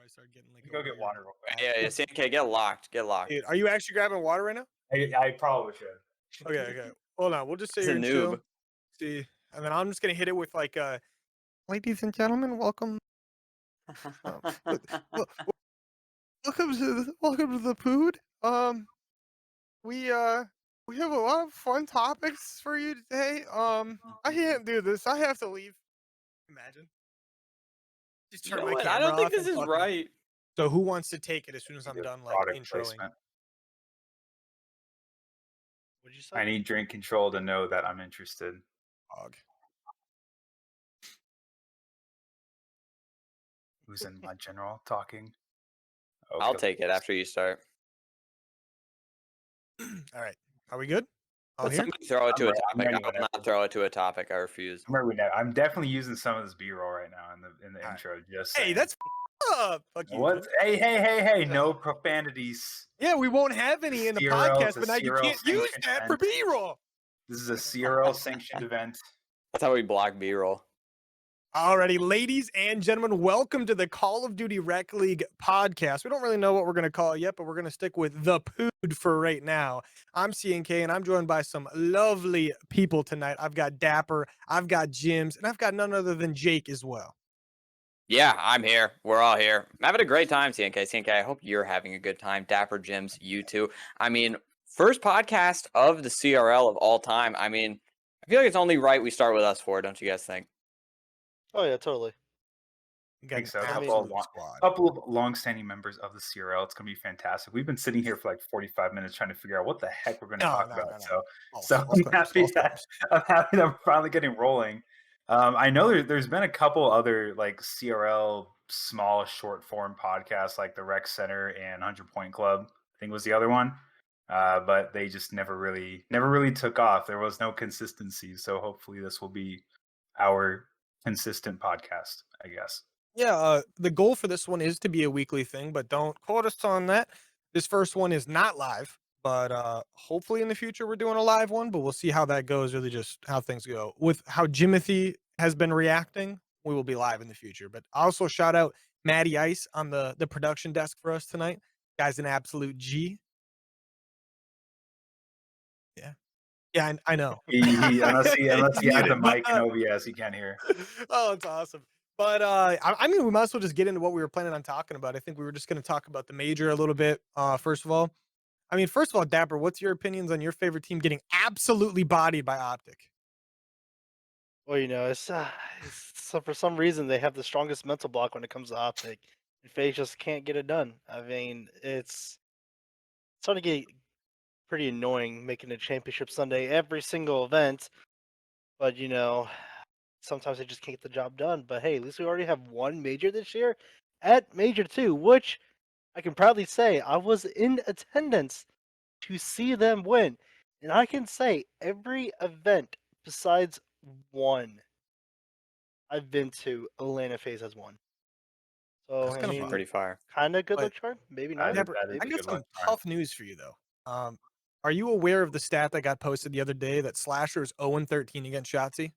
I start getting like Go get water real quick. Yeah, CNK, get locked. Get locked. Dude, are you actually grabbing water right now? I probably should. Okay. Hold on. We'll just sit He's here a and noob. chill. See, and then I'm just gonna hit it with like, ladies and gentlemen, welcome. Wel- wel- welcome to the Pood. We have a lot of fun topics for you today. I can't do this. I have to leave. Imagine. Just You turn know my what? I camera don't think off this and is fucking. right. So who wants to take it as soon as I'm Good done, like product introing? placement. What'd you say? I need Drink Control to know that I'm interested. Dog. Who's in my general talking? I'll Okay. take it after you start. All right. Are we good? All Let here? somebody throw it to a I'm topic. ready I will whenever. not throw it to a topic. I refuse. I'm definitely using some of this B-roll right now in the All right. intro. Just Hey, saying. that's up. Fuck you. What? Hey! No profanities. Yeah, we won't have any in the CRL, podcast, it's a but now you CRL can't use sanctioned that for event. B-roll. This is a CRL sanctioned event. That's how we block B-roll. Alrighty, ladies and gentlemen, welcome to the Call of Duty Rec League podcast. We don't really know what we're going to call it yet, but we're going to stick with the Pood for right now. I'm CNK, and I'm joined by some lovely people tonight. I've got Dapper, I've got Jims, and I've got none other than Jake as well. Yeah, I'm here. We're all here. I'm having a great time, CNK. CNK, I hope you're having a good time. Dapper Jims, you too. I mean, first podcast of the CRL of all time. I mean, I feel like it's only right we start with us four, don't you guys think? Oh yeah, totally. We I got think an so. A absolute squad. couple of long-standing members of the CRL. It's gonna be fantastic. We've been sitting here for like 45 minutes trying to figure out what the heck we're gonna talk about. No. So I'm happy that we're finally getting rolling. I know there's been a couple other like CRL small short form podcasts like the Rec Center and 100 Point Club. I think was the other one. But they just never really took off. There was no consistency. So hopefully this will be our consistent podcast, I guess. Yeah, the goal for this one is to be a weekly thing, but don't quote us on that. This first one is not live, but hopefully in the future we're doing a live one, but we'll see how that goes, really just how things go. With how Jimothy has been reacting, we will be live in the future. But also shout out Matty Ice on the production desk for us tonight. Guy's an absolute G. Yeah. Yeah, I know. Unless he has the muted, mic in OBS, he can't hear. Oh, it's awesome. But I mean, we might as well just get into what we were planning on talking about. I think we were just going to talk about the major a little bit. First of all, Dapper, what's your opinions on your favorite team getting absolutely bodied by Optic? Well, so for some reason they have the strongest mental block when it comes to Optic, and FaZe just can't get it done. I mean, it's starting to get pretty annoying making a championship Sunday every single event, but sometimes they just can't get the job done. But hey, at least we already have one major this year at Major 2, which I can proudly say I was in attendance to see them win. And I can say every event besides one I've been to, Atlanta FaZe has won. So That's I kinda mean, fun. Pretty fire. kind of good But- luck charm, maybe not. Dapper, that is I a got good some one. tough news for you though. Are you aware of the stat that got posted the other day that Slasher is 0-13 against Shotzi?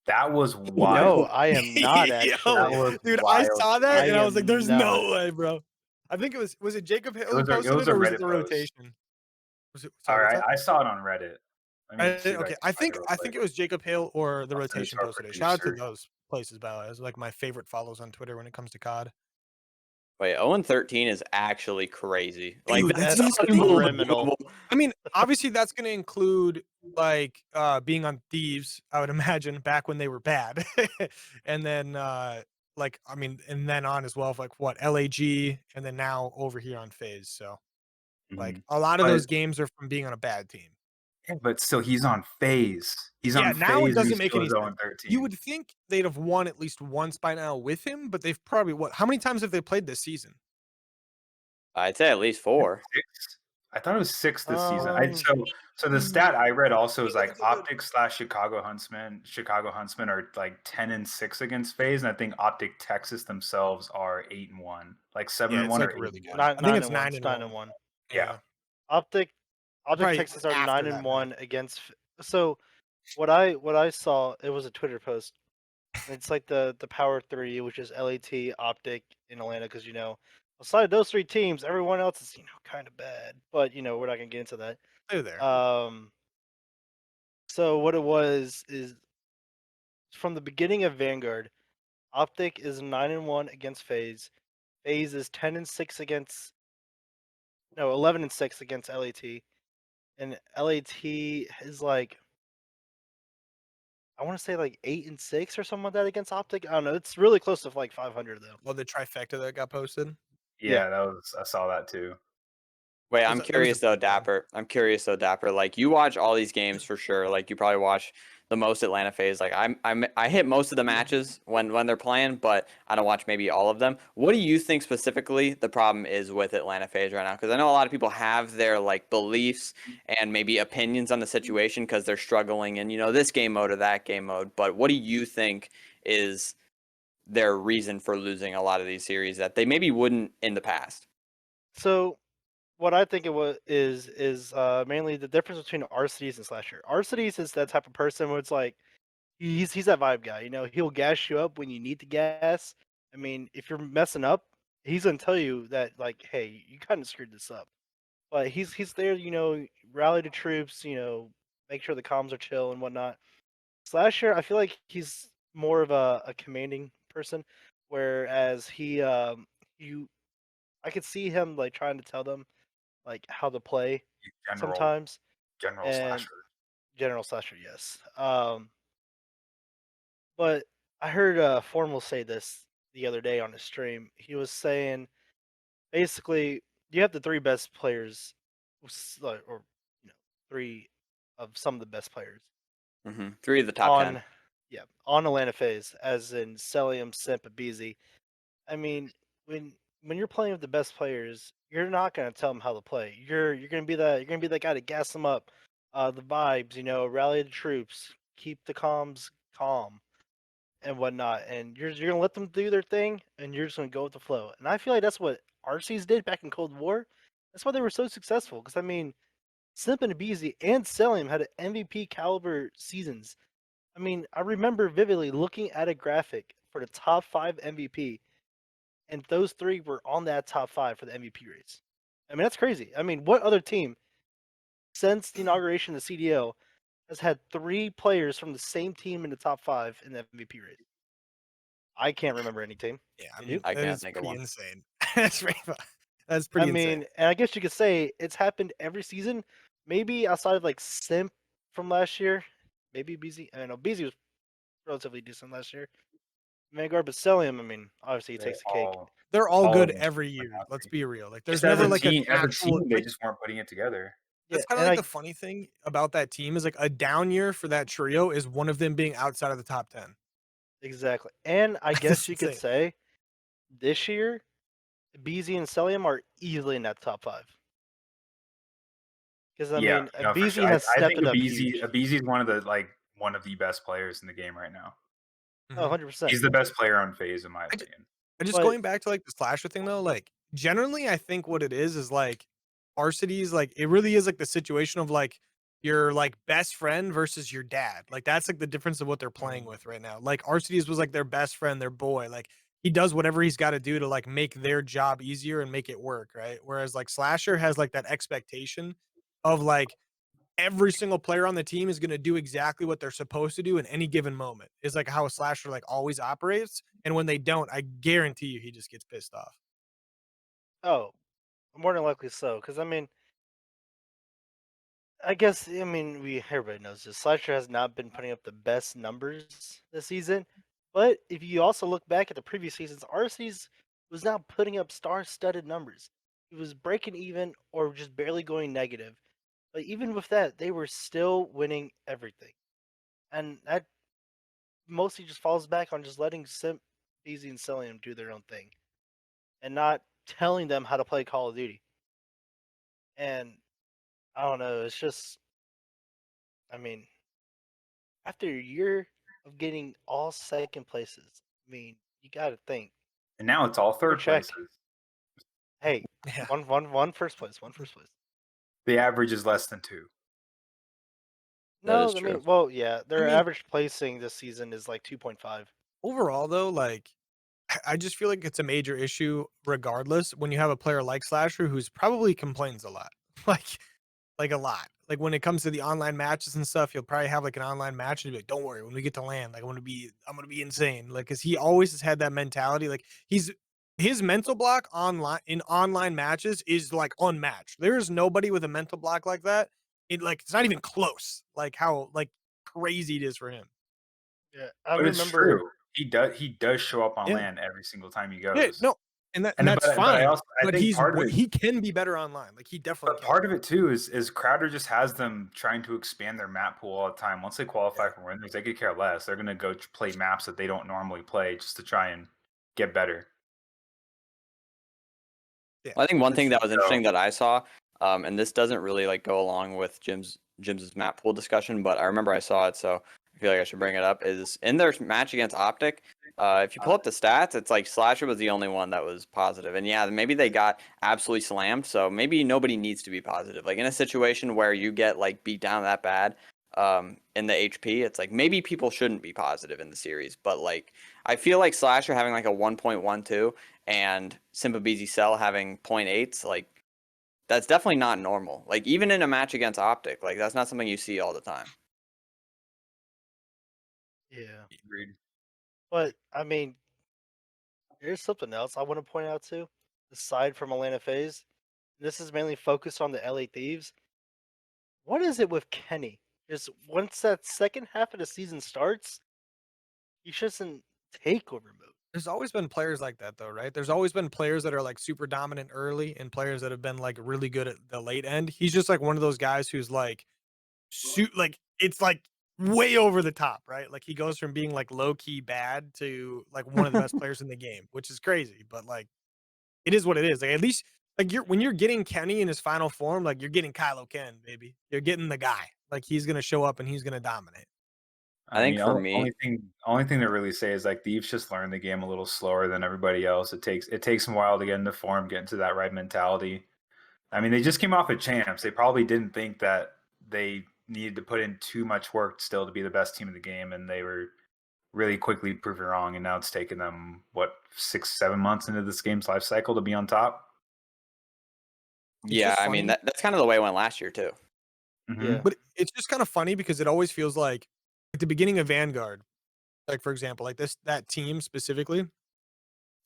That was No, wild. I am not actually. That was Dude, I wild. saw that and I was am like, "There's not. no way, bro." I think was it Jacob Hill who It posted was it, a or was it Reddit the post. rotation? Was it? All Sorry, what's right, that? I saw it on Reddit. Let me see if Okay, can I find think it real I quick. think it was Jacob Hill or the I'll send it rotation to our posted it. Shout out to producer. those places, by the way. It's like my favorite follows on Twitter when it comes to COD. Wait, 0-13 is actually crazy. Like Dude, that's that's criminal. unbelievable. I mean, obviously that's going to include like being on Thieves, I would imagine, back when they were bad. And then like I mean, and then on as well, like what, LAG, and then now over here on FaZe. So like Mhm. a lot of But- those games are from being on a bad team. Yeah, but still, he's on FaZe. He's Yeah, on now it FaZe. doesn't make any sense. 0-13. You would think they'd have won at least once by now with him, but they've probably how many times have they played this season? I'd say at least 4. 6? I thought it was 6 this season. So the Mm. stat I read also is like That's a good- Optic / Chicago Huntsmen are like 10-6 against FaZe, and I think Optic Texas themselves are 8-1, like 7-1 it's, like, or really 8-1. good. I think it's 9-1. Yeah. Optic Probably Texas are after that, 9-1 against. So what I saw, it was a Twitter post. It's like the Power Three, which is LAT, Optic, in Atlanta, because aside those three teams, everyone else is kind of bad. But we're not gonna get into that. They're there. So what it was is from the beginning of Vanguard, Optic is 9-1 against FaZe. FaZe is 10-6 against 11-6 against LAT, and LAT is like I want to say like 8-6 or something like that against Optic. I don't know. It's really close to like 500 though. Well, the trifecta that got posted. Yeah. Yeah, I saw that too. Wait, There was I'm a, there was a curious though, big one. Dapper. I'm curious though, Dapper. Like you watch all these games for sure. Like you probably watch the most Atlanta FaZe. Like I hit most of the matches when they're playing, but I don't watch maybe all of them. What do you think specifically the problem is with Atlanta FaZe right now? Because I know a lot of people have their like beliefs and maybe opinions on the situation because they're struggling in this game mode or that game mode. But what do you think is their reason for losing a lot of these series that they maybe wouldn't in the past? So what I think it was is mainly the difference between Arcides and Slasher. Arcides is that type of person where it's like he's that vibe guy. He'll gas you up when you need to gas. I mean, if you're messing up, he's gonna tell you that like, hey, you kind of screwed this up. But he's there, rally the troops, make sure the comms are chill and whatnot. Slasher, I feel like he's more of a commanding person, whereas you I could see him like trying to tell them like how to play General sometimes, General and Slasher. General Slasher, yes. But I heard Formal say this the other day on his stream. He was saying basically you have the three best players, or three of some of the best players Three of the top 10. on, yeah, on Atlanta FaZe, as in Celium, Simp, and BZ. I mean, when you're playing with the best players, you're not gonna tell them how to play. You're gonna be that guy to gas them up, the vibes, rally the troops, keep the comms calm and whatnot, and you're gonna let them do their thing, and you're just gonna go with the flow. And I feel like that's what RCs did back in Cold War. That's why they were so successful. Because I mean, Simp and Beezy and Celium had MVP caliber seasons. I mean, I remember vividly looking at a graphic for the top 5 MVP, and those three were on that top 5 for the MVP race. I mean, that's crazy. I mean, what other team since the inauguration of the CDL has had 3 players from the same team in the top 5 in the MVP race? I can't remember any team. Yeah, I Can you? mean I that can't is think of pretty one. insane. That's pretty. That's I pretty insane. mean, and I guess you could say it's happened every season. Maybe outside of like Simp from last year, maybe BZ. I don't know. BZ was relatively decent last year. Vanguard, but Celium, I mean, obviously he They takes the cake. They're all all good of them every went year. out Let's there. be real. Like, there's Just as never a like an team, actual they like. just weren't putting it together. Yeah, That's kind of and like I the funny thing about that team is like a down year for that trio is one of them being outside of the top 10. exactly, and I guess That's you could insane. say this year, BZ and Celium are easily in that top 5. Because I Yeah, mean, no, for sure. BZ has I stepped think it up Abizi huge. Abizi's one of the best players in the game right now. Oh, Mhm. 100%. He's the best player on phase, in my I ju opinion. and just But going back to, like, the slasher thing though, like, generally, I think what it is, like, varsities, like, it really is, like, the situation of, like, your, like, best friend versus your dad. Like, that's, like, the difference of what they're playing with right now. Like, Arcides was, like, their best friend, their boy. Like, he does whatever he's gotta do to, like, make their job easier and make it work, right? Whereas, like, Slasher has, like, that expectation of, like, every single player on the team is going to do exactly what they're supposed to do in any given moment. Is like how a slasher like always operates, and when they don't, I guarantee you he just gets pissed off. oh, more than likely so. Because I mean, we everybody knows this. Slasher has not been putting up the best numbers this season, but if you also look back at the previous seasons, RC's was not putting up star-studded numbers. He was breaking even or just barely going negative. But even with that, they were still winning everything, and that mostly just falls back on just letting Simp, Easy, and Celium do their own thing, and not telling them how to play Call of Duty. And I don't know. It's just, I mean, after a year of getting all second places, I mean, you got to think. And now it's all Your third check. places. Hey, Yeah. one first place, one first place. The average is less than 2. That is No, I true. mean, well, yeah, I their mean, average placing this season is like 2.5. Overall, though, like I just feel like it's a major issue regardless when you have a player like Slasher who's probably complains a lot. Like like a lot. Like when it comes to the online matches and stuff, he'll probably have like an online match and be like, "Don't worry, when we get to land, like I'm gonna be insane." Like, cause he always has had that mentality. Like his mental block online in online matches is like unmatched. There is nobody with a mental block like that. It's not even close. Like how like crazy it is for him. Yeah, I But it's remember. true. He does show up on Yeah. land every single time he Yeah. goes. No. And And that's but I fine. also I But think part of it he can be better online. Like he definitely but can. part of it too is Crowder just has them trying to expand their map pool all the time. Once they qualify Yeah. for winners, they could care less. They're gonna go play maps that they don't normally play just to try and get better. Yeah. Well, I think one For thing that sure. was interesting that I saw, and this doesn't really like go along with Jim's map pool discussion, but I remember I saw it, so I feel like I should bring it up. Is in their match against Optic, if you pull up the stats, it's like Slasher was the only one that was positive, and yeah, maybe they got absolutely slammed, so maybe nobody needs to be positive. Like in a situation where you get like beat down that bad, in the HP, it's like maybe people shouldn't be positive in the series, but like I feel like Slasher having like a 1.12 and Simpa Cell having 0.8s, like that's definitely not normal. Like even in a match against Optic, like that's not something you see all the time. Yeah, Agreed. but I mean, here's something else I want to point out too. Aside from Atlanta FaZe, this is mainly focused on the LA Thieves. What is it with Kenny? Just once that second half of the season starts, he's just in takeover mode. There's always been players like that though, right? There's always been players that are like super dominant early and players that have been like really good at the late end. He's just like one of those guys who's like like it's like way over the top, right? Like he goes from being like low key bad to like one of the best players in the game, which is crazy, but like it is what it is. Like at least like when you're getting Kenny in his final form, like you're getting Kylo Ken, baby. You're getting the guy. Like he's gonna show up and he's gonna dominate. I I think mean, for me, only thing to really say is like Thieves just learned the game a little slower than everybody else. It takes them a while to get into form, get into that right mentality. I mean, they just came off of champs. They probably didn't think that they needed to put in too much work still to be the best team in the game, and they were really quickly proven wrong. And now it's taken them what 6, 7 months into this game's life cycle to be on top. It's yeah, just I mean funny, that's kind of the way it went last year too. Mm-hmm. Yeah, but it's just kind of funny because it always feels like at the beginning of Vanguard, like for example, like that team specifically,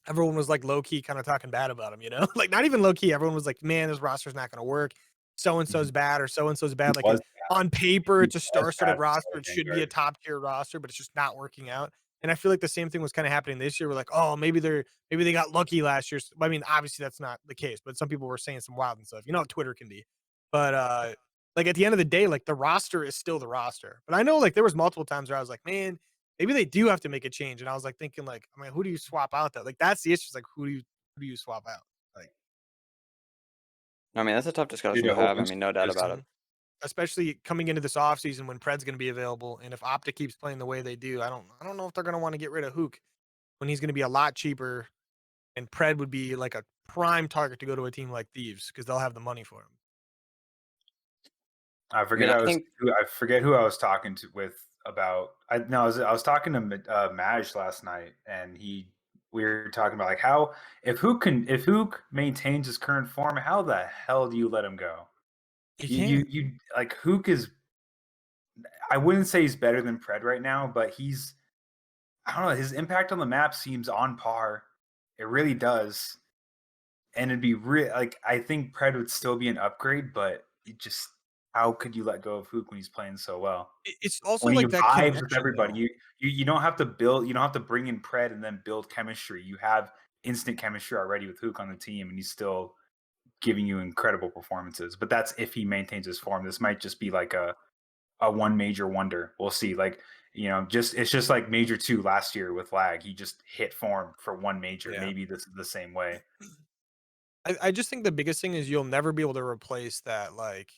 everyone was like low key kind of talking bad about him, you know? Like not even low key. Everyone was like, man, this roster's not gonna work. So and Mm-hmm. so's bad or so and so's bad. Like Was on paper, he it's a was star-studded bad to roster. start It should be a Vanguard. top tier roster, but it's just not working out. And I feel like the same thing was kind of happening this year. We're like, oh, maybe they got lucky last year. I mean, obviously that's not the case, but some people were saying some wild and stuff. You know how Twitter can be. But like at the end of the day, like the roster is still the roster. But I know like there was multiple times where I was like, man, maybe they do have to make a change. And I was like thinking, like, I mean, who do you swap out that? Like that's the issue. Is like who do you swap out? Like I mean that's a tough Did discussion a to whole have. I bunch mean, of no doubt changes. about it. mhm. Especially coming into this offseason when Pred's gonna be available. And if Opta keeps playing the way they do, I don't know if they're gonna want to get rid of Hook when he's gonna be a lot cheaper and Pred would be like a prime target to go to a team like Thieves because they'll have the money for him. I I mean, forget I I was think I forget who I was talking to with about. I was talking to Maj last night, and we were talking about like how if Hook maintains his current form, how the hell do you let him go? You You can't. you like Hook is. I wouldn't say he's better than Pred right now, but he's I don't know. His impact on the map seems on par. It really does, and it'd be real. Like I think Pred would still be an upgrade, but it just how could you let go of Hook when he's playing so well? It's also When he like that vibes with connection everybody. though. You don't have to build. You don't have to bring in Pred and then build chemistry. You have instant chemistry already with Hook on the team, and he's still giving you incredible performances. But that's if he maintains his form. This might just be like a one major wonder. We'll see. Like just it's just like Major 2 last year with Lag. He just hit form for one major. Yeah. Maybe this is the same way. I just think the biggest thing is you'll never be able to replace that like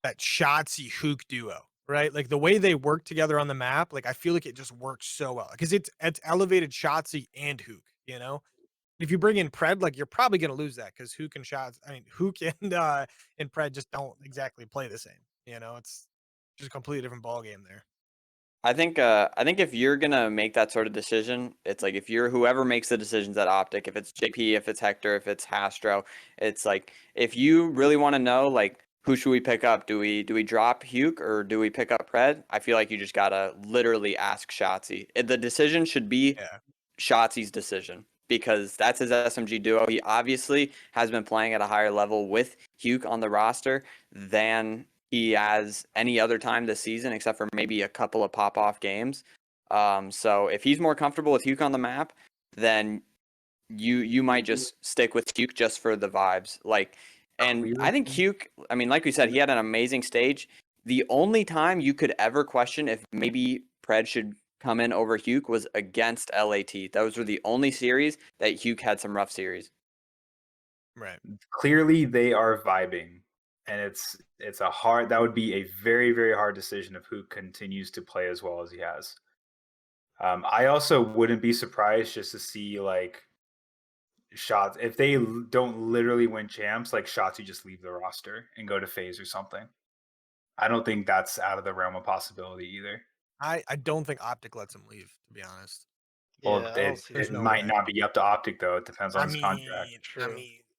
that Shotzi Hook duo, right? Like the way they work together on the map, like I feel like it just works so well because it's elevated Shotzi and Hook, you know. If you bring in Pred, like you're probably gonna lose that because Hook and Shots, I mean Hook and Pred just don't exactly play the same. You know, it's just a completely different ball game there. I think if you're gonna make that sort of decision, it's like if you're whoever makes the decisions at Optic, if it's JP, if it's Hector, if it's Hastro, it's like if you really want to know like who should we pick up? Do we drop Huke or do we pick up Pred? I feel like you just gotta literally ask Shotzi. The decision should be Yeah. Shotzi's decision because that's his SMG duo. He obviously has been playing at a higher level with Huke on the roster than he has any other time this season, except for maybe a couple of pop-off games. So if he's more comfortable with Huke on the map, then you might just stick with Huke just for the vibes. Like, and I think Huke, I mean, like we said, he had an amazing stage. The only time you could ever question if maybe Pred should come in over Huke was against LAT. Those were the only series that Huke had some rough series. Right. Clearly, they are vibing, and it's a hard. That would be a very, very hard decision if who continues to play as well as he has. I also wouldn't be surprised just to see like shots if they don't literally win champs, like shots you just leave the roster and go to phase or something. I don't think that's out of the realm of possibility either. I don't think Optic lets him leave, to be honest. Well, Yeah, I don't see There's it that. no might way. not be up to Optic though. It depends on I his contract. mean, True.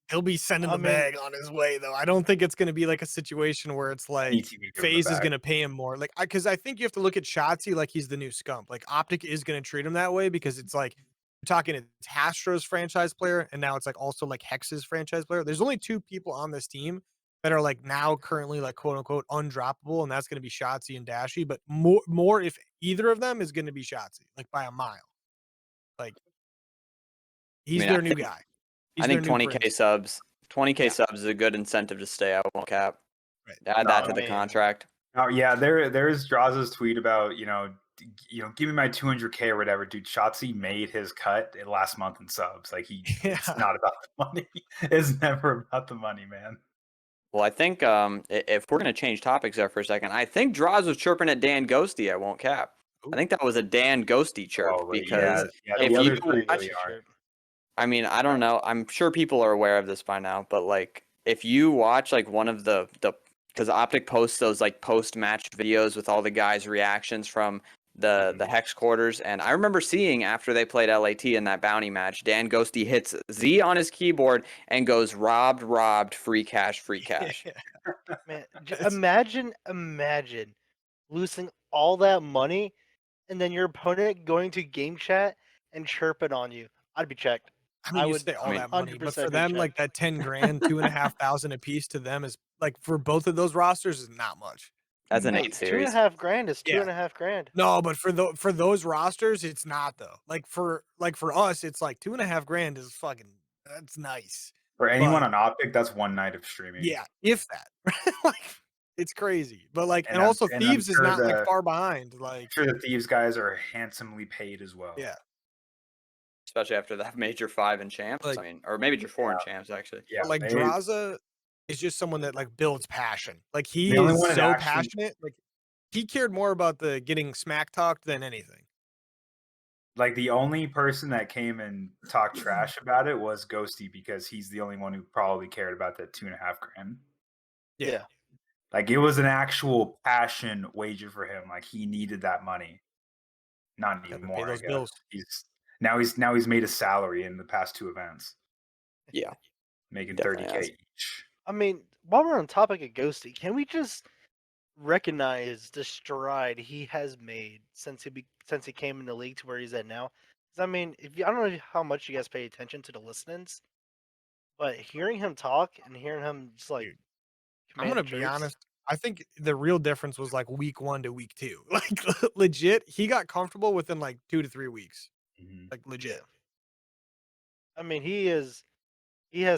he'll be sending I the mean- bag on his way though. I don't think it's going to be like a situation where it's like Any team can give him the FaZe is bag. going to pay him more. Like, because I think you have to look at Shotzi like he's the new Scump. Like, Optic is going to treat him that way because it's like we're talking it's Hastro's franchise player, and now it's like also like Hex's franchise player. There's only two people on this team that are like now currently like quote unquote undroppable, and that's going to be Shotzi and Dashy. But more if either of them is going to be Shotzi, like by a mile. Like, he's mean, their I new think- guy. I think 20K subs, 20K Yeah. subs is a good incentive to stay out. Won't cap. Right. Add that to the man. contract. Oh yeah, there's Draza's tweet about give me my 200K or whatever, dude. Shotzi made his cut last month in subs. Like it's Yeah. not about the money. It's never about the money, man. Well, I think if we're gonna change topics there for a second, I think Draws was chirping at Dan Ghosty. I won't cap. I think that was a Dan Ghosty chirp Probably, because yeah, if the other you three watch- really are. I mean, I don't know. I'm sure people are aware of this by now, but like if you watch like one of the because Optic posts those like post match videos with all the guys' reactions from the Hex quarters, and I remember seeing after they played LAT in that bounty match, Dan Ghosty hits Z on his keyboard and goes robbed, free cash. Man, imagine losing all that money and then your opponent going to game chat and chirping on you. I'd be checked. I mean, I you would say all that money, but 100% for be them, like checked. that 10 grand, 2,500 a piece to them is like for both of those rosters is not much. That's an No, 8 series. $2,500 is Yeah. $2,500. No, but for those rosters, it's not though. Like for us, it's like 2.5 grand is fucking that's nice. For anyone But- on Optic, that's one night of streaming. Yeah, if that. Like it's crazy. But like and I'm- also and I'm Thieves is sure not like the- far behind. I'm Like sure the Thieves guys are handsomely paid as well. yeah. Especially after that Major 5 in champs. Like- I mean, or Major 4 in champs actually. Yeah, But like they- Draza is just someone that like builds passion. Like he The only is one that so actually- passionate. Like he cared more about the getting smack talked than anything. like the only person that came and talked trash about it was Ghosty because he's the only one who probably cared about that 2.5 grand. Yeah. Like it was an actual passion wager for him. Like he needed that money. Not Had to pay anymore. I those guess. bills. He's made a salary in the past 2 events, Yeah. making Definitely 30K has. each. I mean, while we're on topic of Ghosty, can we just recognize the stride he has made since he came in the league to where he's at now? 'Cause, I mean, I don't know how much you guys pay attention to the listenings, but hearing him talk and hearing him just like Dude, I'm command gonna the be troops- honest. I think the real difference was like week 1 to week 2. Like legit, he got comfortable within like 2 to 3 weeks. Mhm. Like legit. I mean, he has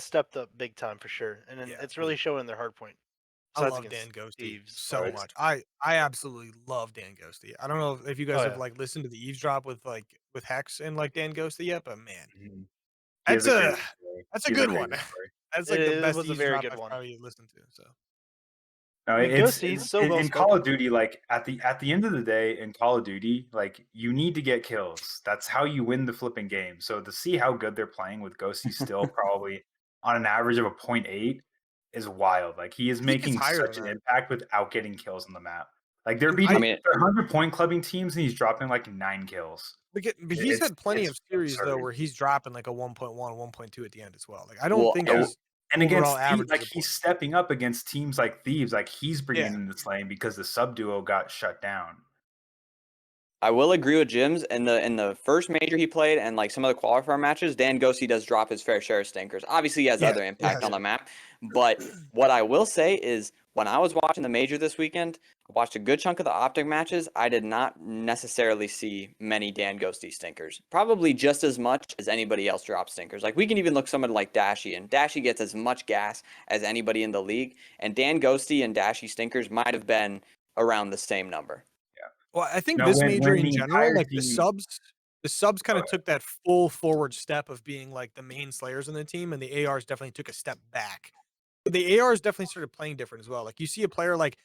stepped up big time for sure, and then Yeah, it's really showing their hard point. I Besides love against Dan Ghosty Thieves, so but- much. I absolutely love Dan Ghosty. I don't know if you guys Oh, have yeah. like listened to the eavesdrop with Hex and like Dan Ghosty yet, but man, Mhm. He that's has a great story. that's He a has good one. crazy story. That's like It the best was a very eavesdrop good I've one. probably listened to. So No, I mean, it's Ghosty, he's so in, well in Call spoken. of Duty. Like at the end of the day, in Call of Duty, like you need to get kills. That's how you win the flipping game. So to see how good they're playing with Ghosty still probably on an average of a 0.8 is wild. Like he is I think it's making higher such than an that. impact without getting kills on the map. Like they're And beating I mean, they're 100-point clubbing teams, and he's dropping like 9 kills. but he's It's had plenty it's of series though absurd. where he's dropping like a 1.1, 1.2 at the end as well. Like I don't well, think Yeah. he's And overall against average. like he's stepping up against teams like Thieves, like he's bringing Yeah. in this lane because the sub duo got shut down. I will agree with Jim's in the first major he played and like some of the qualifier matches. Dan Ghosty does drop his fair share of stinkers. Obviously, he has Yeah, other impact yeah. on the map. But what I will say is, when I was watching the major this weekend, I watched a good chunk of the optic matches. I did not necessarily see many Dan Ghosty stinkers. Probably just as much as anybody else drops stinkers. Like we can even look someone like Dashy, and Dashy gets as much gas as anybody in the league. And Dan Ghosty and Dashy stinkers might have been around the same number. Well, I think No, this when major in the general, entire like team the subs kind Go of ahead. took that full forward step of being like the main slayers in the team, and the ARs definitely took a step back. But the ARs definitely started playing different as well. Like you see a player like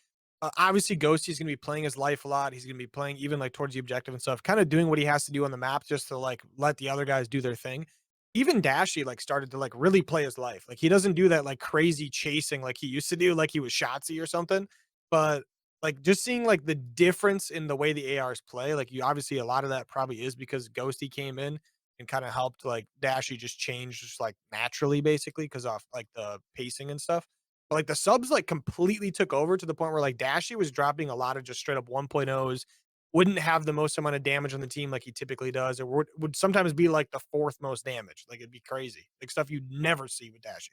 obviously Ghosty's gonna be playing his life a lot. He's gonna be playing even like towards the objective and stuff, kind of doing what he has to do on the map just to like let the other guys do their thing. Even Dashy like started to like really play his life. Like he doesn't do that like crazy chasing like he used to do, like he was Shotsy or something. But like just seeing like the difference in the way the ARs play, like you obviously a lot of that probably is because Ghosty came in and kind of helped like Dashy just change just like naturally basically because of like the pacing and stuff. But like the subs like completely took over to the point where like Dashy was dropping a lot of just straight up 1.0s, wouldn't have the most amount of damage on the team like he typically does, or would sometimes be like the fourth most damage. Like it'd be crazy. Like stuff you'd never see with Dashy.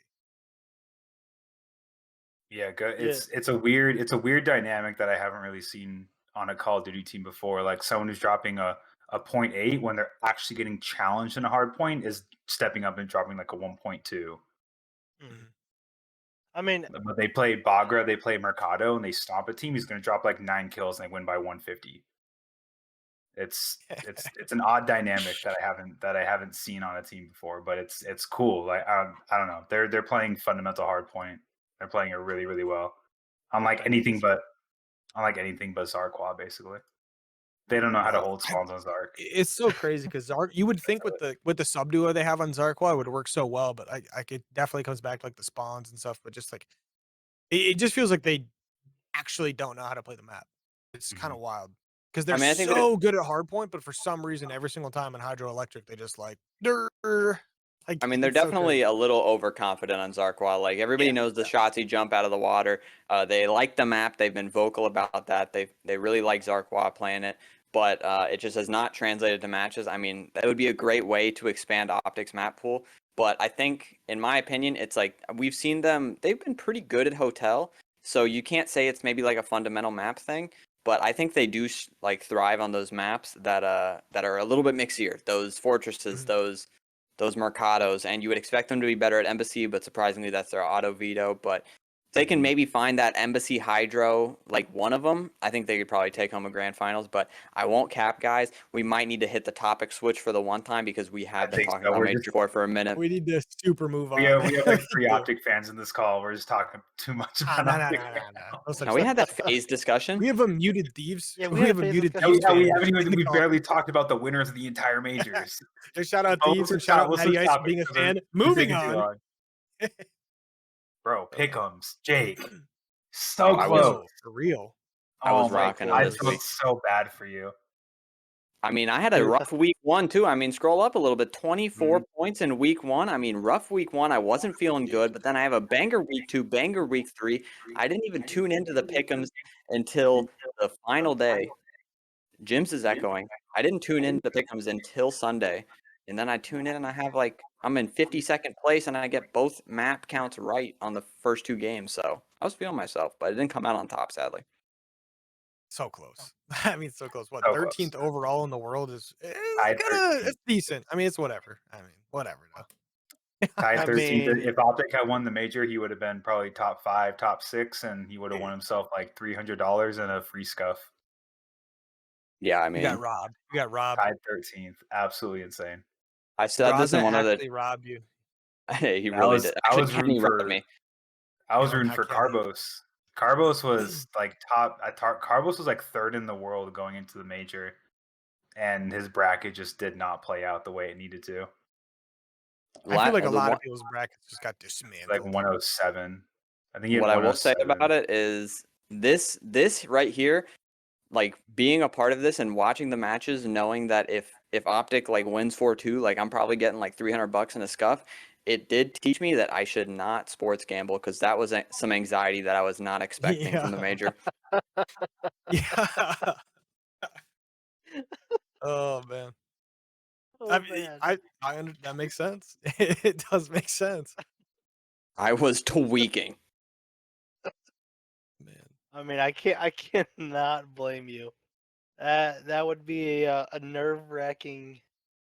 Yeah, Yeah. it's a weird dynamic that I haven't really seen on a Call of Duty team before. Like someone who's dropping a point 0.8 when they're actually getting challenged in a hard point is stepping up and dropping like a 1.2. Mhm. I mean, But they play Bagra, they play Mercado, and they stomp a team. He's going to drop like 9 kills and they win by 150. It's an odd dynamic that I haven't seen on a team before, but it's cool. Like I don't know, they're playing fundamental hard point. They're playing it really really well. Unlike I mean, anything but Zarqwa, basically. They don't know how to Bro, hold spawns on Zark. it's so crazy because Zark. You would think with the sub duo they have on Zarqwa it would work so well, but I it definitely comes back to like the spawns and stuff. But just like it just feels like they actually don't know how to play the map. It's kind of Mhm. wild because I they're mean, I think that so good at hardpoint, but for some reason every single time in hydroelectric they just like "Durr." Like I mean, they're it's so definitely crazy. a little overconfident on Zarqwa. Like everybody Yeah, knows the shots he jump out of the water. They like the map. They've been vocal about that. They really like Zarqwa playing it, but it just has not translated to matches. I mean, that would be a great way to expand Optics map pool. But I think, in my opinion, it's like we've seen them. They've been pretty good at Hotel, so you can't say it's maybe like a fundamental map thing. But I think they do like thrive on those maps that are a little bit mixier. Those fortresses, Mhm. those Mercados, and you would expect them to be better at Embassy, but surprisingly, that's their auto veto. But if they can Mhm. maybe find that Embassy Hydro, like one of them, I think they could probably take home a grand finals. But I won't cap, guys. We might need to hit the topic switch for the one time because we I have been think talking so. about Major 4 for a minute. We need to super move on. We have like We 3 do. Optic fans in this call. We're just talking too much about No, no, Optic no, right no, no. now. No such Now we thing. had that phase discussion. We have a muted thieves. yeah, we We had a have a phase muted discussion. thieves Yeah, we fan haven't in even the we call. barely talked about the winners of the entire majors. So shout out Oh, thieves and shout out let's Matty switch Ice for topics being a 'cause fan. we're Moving taking too on. long. Bro, Uh, pick'ems, Jake. Oh, So I was close. yo, for real. I Oh was my So rocking him god, I this close. felt week. so bad for you. I mean, I had a Dude, rough week one too. I mean, scroll up a little bit. 24 Mhm. points in week one. I mean, rough week one. I wasn't feeling good, but then I have a banger week two, banger week three. I didn't even tune into the pick'ems until the final day. Jim's is echoing. I didn't tune in to pick'ems until Sunday, and then I tune in and I have like I'm in 52nd place and I get both map counts right on the first two games. So I was feeling myself, but it didn't come out on top, sadly. So close. I mean, so close. What So close. 13th overall in the world is Tied gonna 13th. it's decent. I mean, it's whatever. I mean, whatever. Though. Tied I 13th. mean, If Optic had won the major, he would have been probably top 5, top 6, and he would have won himself like $300 and a free scuff. Yeah, I You got mean, robbed. You got robbed. Tied 13th. Absolutely insane. I said this in Graza one of the. actually robbed you. He really did. I Actually, was rooting Kenny robbed for me. Not Kenny. Carbos. Carbos was like Carbos was like 3rd in the world going into the major, and his bracket just did not play out the way it needed to. I feel like a The lot one, of people's brackets just got Like dismantled. 107. I think he had what I will say 107. about it is this right here. like being a part of this and watching the matches, knowing that if Optic like wins 4-2, like I'm probably getting like $300 in a scuff. It did teach me that I should not sports gamble because that was some anxiety that I was not expecting from the Yeah. major. Yeah. Oh man. I Oh mean, man. that makes sense. It does make sense. I was tweaking. Man. I mean, I cannot blame you. That would be a nerve-wracking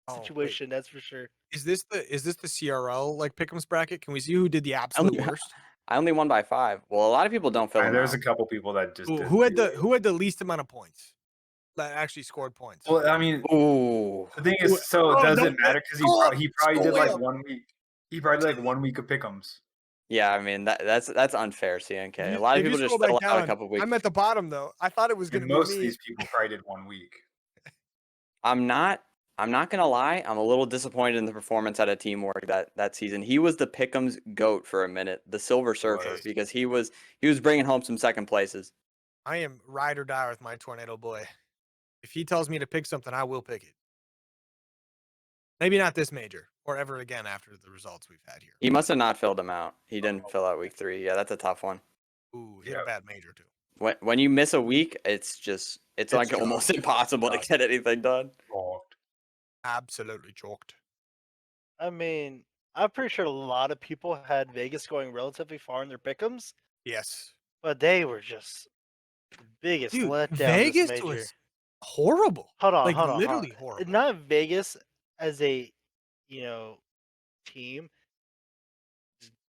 Oh, wait. situation, that's for sure. Is this the CRL like pick'ems bracket? Can we see who did the I absolute only, worst? I only won by 5. Well, a lot of people don't fill them There's out. a couple people that just Who did who had 0. who had the least amount of points? That actually scored points. Well, I mean, Ooh. the thing Who- is, so Oh, does no, it matter? Because he probably did like 1 week. He probably did like 1 week of pick'ems. Yeah, I mean that's unfair, CNK. A lot of If you people scroll just fill back out a down, couple weeks. I'm at the bottom though. I thought it was And gonna be most of me. these people probably did 1 week. I'm not gonna lie. I'm a little disappointed in the performance out of Teamwork that season. He was the Pick'em's goat for a minute, the Silver Surfer, was. because he was bringing home some second places. I am ride or die with my tornado boy. If he tells me to pick something, I will pick it. Maybe not this major or ever again after the results we've had here. He must have not filled them out. He didn't fill out week 3. Yeah, that's a tough one. Ooh, he had a bad major too. When you miss a week, it's like chalked. almost impossible to get anything done. Chalked. Absolutely chalked. I mean, I'm pretty sure a lot of people had Vegas going relatively far in their pick'ems, Yes. but they were just the biggest Dude, letdown this Vegas major. was horrible. Hold on, Like hold on, hold on. literally horrible. Not Vegas as a, team.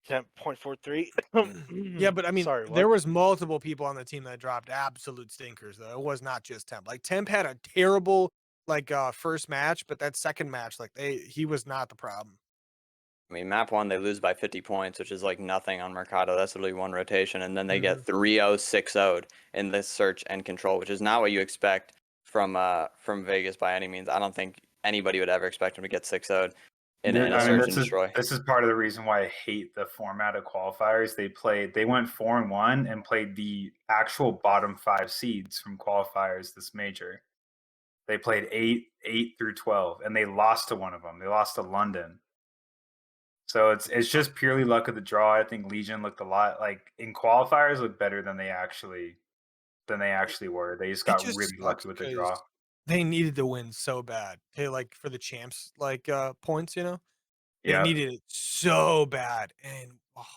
10.43. Yeah, but I mean, Sorry, there what? was multiple people on the team that dropped absolute stinkers though. It was not just Temp. Like Temp had a terrible first match, but that second match, he was not the problem. I mean, map 1, they lose by 50 points, which is like nothing on Mercado. That's literally one rotation. And then they get 3-0, 6-0'd in this search and control, which is not what you expect from Vegas by any means. I don't think anybody would ever expect them to get 6-0'd in a search and destroy. This is part of the reason why I hate the format of qualifiers. They went 4-1 and played the actual bottom 5 seeds from qualifiers this major. They played 8 through 12, and they lost to one of them. They lost to London. So it's just purely luck of the draw. I think Legion looked a lot like in qualifiers looked better than they actually were. They just got really lucky with the draw. They needed to win so bad. They for the champs points, They Yeah. needed it so bad. And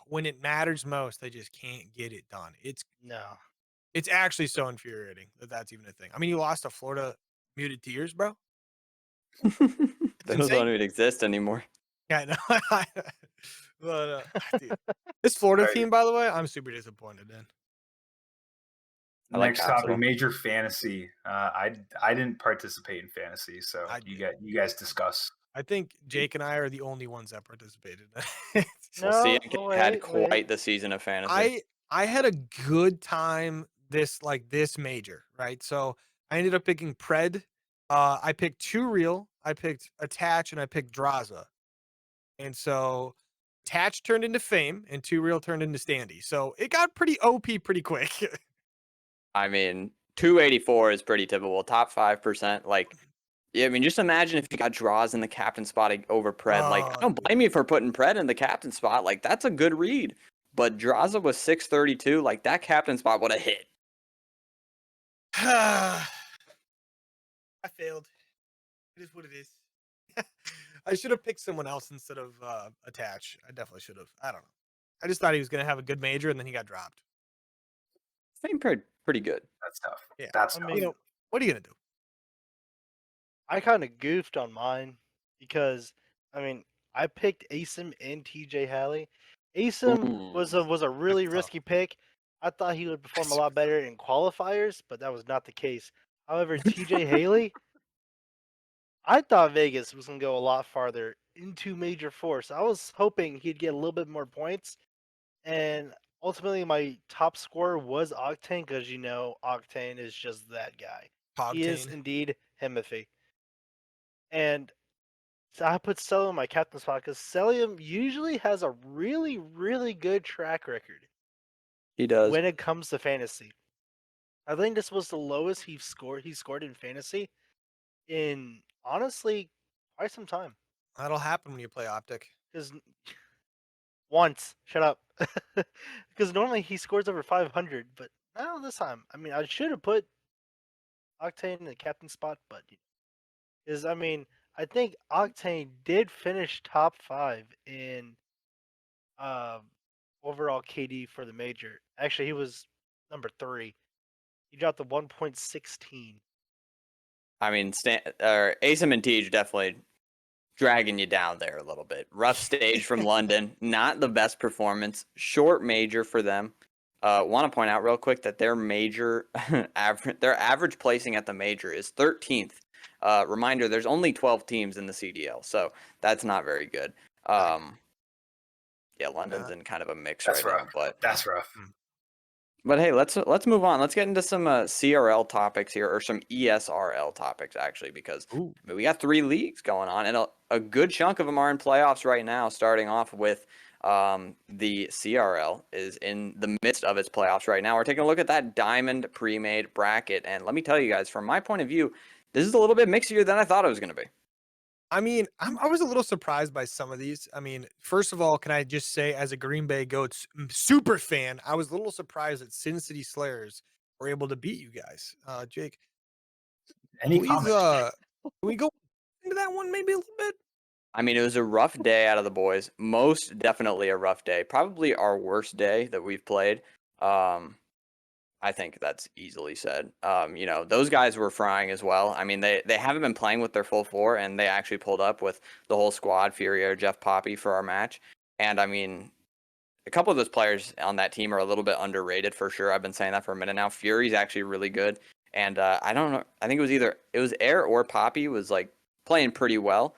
when it matters most, they just can't get it done. It's actually so infuriating that that's even a thing. I mean, you lost to Florida Muted Tears, bro. Those don't even exist anymore. Yeah, I know. But dude, this Florida team, by the way, I'm super disappointed in. Next topic, Major Fantasy. I didn't participate in Fantasy, so you guys discuss. I think Jake and I are the only ones that participated. CNK had quite the season of Fantasy. I had a good time this major, right? So I ended up picking Pred. I picked 2 Real, I picked Attach, and I picked Draza. And so Attach turned into Fame, and 2 Real turned into Standy. So it got pretty OP pretty quick. I mean, 284 is pretty typical. Top 5%. I mean, just imagine if you got draws in the captain spot over Pred. I don't blame you for putting Pred in the captain spot. That's a good read. But Draza was 632. That captain spot would have hit. I failed. It is what it is. I should have picked someone else instead of Attach. I definitely should have. I don't know. I just thought he was going to have a good major, and then he got dropped. Same pretty good. That's tough. Yeah. That's tough. What are you going to do? I kind of goofed on mine because, I picked Asim and TJ Halley. Asim was a really risky pick. I thought he would perform a lot better in qualifiers, but that was not the case. However, TJ Haley, I thought Vegas was going to go a lot farther into Major Force. I was hoping he'd get a little bit more points, and ultimately my top scorer was Octane because, Octane is just that guy. Pogtane. He is indeed Himothy. And so I put Celium in my captain spot because Celium usually has a really, really good track record. He does. When it comes to fantasy. I think this was the lowest he scored in fantasy in honestly quite some time. That'll happen when you play Optic. Because once, shut up. Because normally he scores over 500, but not this time. I mean, I should have put Octane in the captain spot, but is I mean, I think Octane did finish top 5 in uh, overall KD for the major. Actually, he was number 3. He dropped the 1.16. I mean, Asim and Tej definitely dragging you down there a little bit. Rough stage from London, not the best performance. Short major for them. Want to point out real quick that their major their average placing at the major is 13th. Reminder: there's only 12 teams in the CDL, so that's not very good. Yeah, London's in kind of a mix That's right rough. now, but That's rough. But hey, let's move on. Let's get into some CRL topics here, or some ESRL topics actually, because I mean, we got 3 leagues going on, and a good chunk of them are in playoffs right now. Starting off with the CRL is in the midst of its playoffs right now. We're taking a look at that Diamond pre-made bracket, and let me tell you guys, from my point of view, this is a little bit mixier than I thought it was going to be. I mean, I was a little surprised by some of these. I mean, first of all, can I just say, as a Green Bay Goats super fan, I was a little surprised that Sin City Slayers were able to beat you guys. Jake, Any please, comment? can we go into that one maybe a little bit? I mean, it was a rough day out of the boys. Most definitely a rough day. Probably our worst day that we've played. I think that's easily said. You know, those guys were frying as well. I mean, they haven't been playing with their full 4, and they actually pulled up with the whole squad, Furio, Jeff Poppy, for our match. And I mean, a couple of those players on that team are a little bit underrated for sure. I've been saying that for a minute now. Fury's actually really good. And I don't know. I think it was Air or Poppy was like playing pretty well.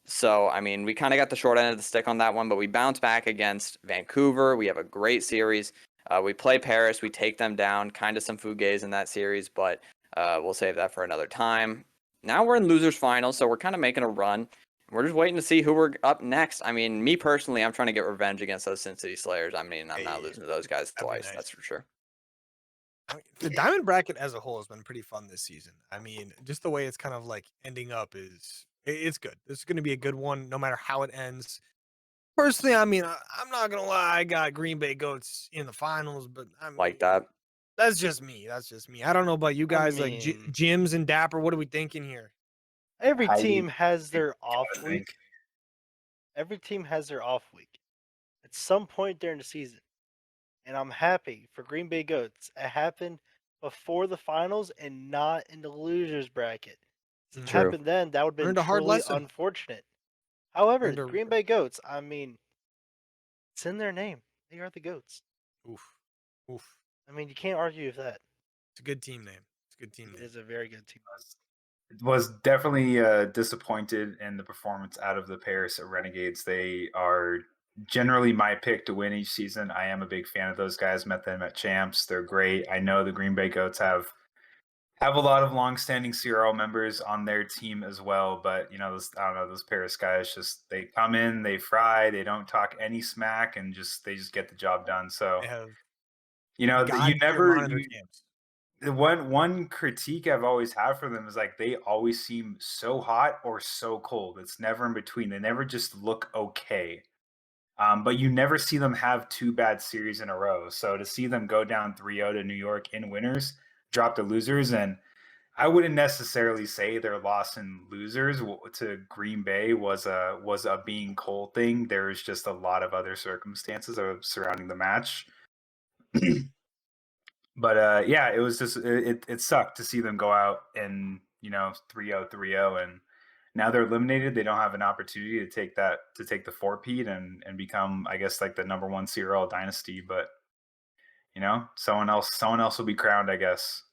So, I mean, we kind of got the short end of the stick on that one, but we bounced back against Vancouver. We have a great series. We play Paris. We take them down. Kind of some fugays in that series, but we'll save that for another time. Now we're in losers finals, so we're kind of making a run. We're just waiting to see who we're up next. I mean, me personally, I'm trying to get revenge against those Sin City Slayers. I mean, I'm not losing to those guys That'd be twice. nice. That's for sure. I mean, the Diamond bracket as a whole has been pretty fun this season. I mean, just the way it's kind of like ending up it's good. This is going to be a good one, no matter how it ends. Personally, I mean, I'm not gonna lie, I got Green Bay Goats in the finals, but I mean, Like that. that's just me. That's just me. I don't know about you I guys, like mean, Jims and Dapper. What are we thinking here? every Highly team has their I off would week. think. Every team has their off week at some point during the season. And I'm happy for Green Bay Goats. It happened before the finals and not in the losers bracket. If it True. happened then, that would have been Learned a hard truly lesson. unfortunate. However, Learned a Green Bay Goats, I mean, it's in their name. They are the Goats. oof, oof. I mean, you can't argue with that. It's a good team name. It's a good team It name. is a very good team. Was definitely disappointed in the performance out of the Paris Renegades. They are generally my pick to win each season. I am a big fan of those guys. Met them at Champs. They're great. I know the Green Bay Goats have a lot of long-standing CRL members on their team as well, but you know, I don't know, those Paris guys just they come in, they fry, they don't talk any smack, and they just get the job done. So They have you know, you God-tier never monitor camps. the one critique I've always had for them is like they always seem so hot or so cold. It's never in between. They never just look okay. But you never see them have 2 bad series in a row. So to see them go down 3-0 to New York in winners, drop to losers, and I wouldn't necessarily say their loss in losers to Green Bay was a being cold thing. There was just a lot of other circumstances surrounding the match. But yeah, it was just it sucked to see them go out and 3-0 3-0, and now they're eliminated. They don't have an opportunity to take the 4-peat and become, I guess, like the number 1 CRL dynasty. But someone else will be crowned, I guess.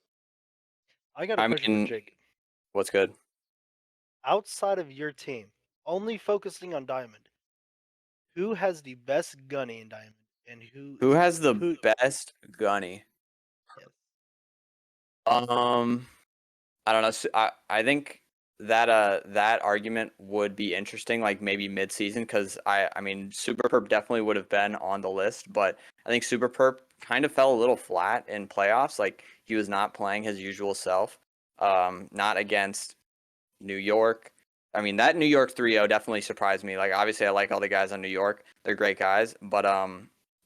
I got a I question for mean, Jake. what's good? Outside of your team, only focusing on Diamond, who has the best gunny in Diamond, and Who has the best gunny? Yes. I don't know. I think that argument would be interesting, like maybe mid-season, because I mean Super Perp definitely would have been on the list, but I think Super Perp kind of fell a little flat in playoffs. Like he was not playing his usual self. Not against New York. I mean that New York 3-0 definitely surprised me. Like obviously I like all the guys on New York. They're great guys, but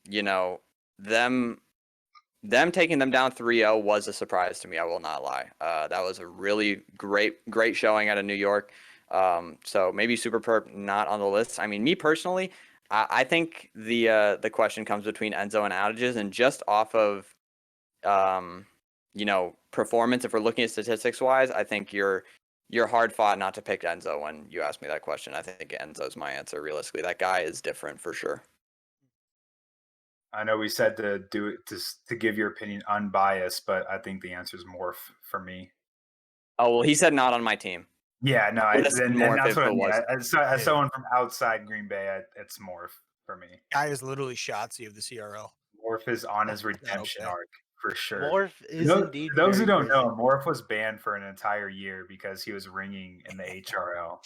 you know, them taking them down 3-0 was a surprise to me. I will not lie. That was a really great showing out of New York. So maybe Super Perp not on the list. I mean, me personally, I think the question comes between Enzo and outages, and just off of performance. If we're looking at statistics wise, I think you're hard fought not to pick Enzo when you ask me that question. I think Enzo's my answer. Realistically, that guy is different for sure. I know we said to do it to give your opinion unbiased, but I think the answer is Morph for me. Oh well, he said not on my team. Yeah, no, Would have said and Morph that's if what I it mean. was. As someone from outside Green Bay, it's Morph for me. Guy is literally Shotzi of the CRL. Morph is on his Not redemption okay. arc for sure. Morph is For indeed those who very don't know, crazy. Morph was banned for an entire year because he was ringing in the HRL,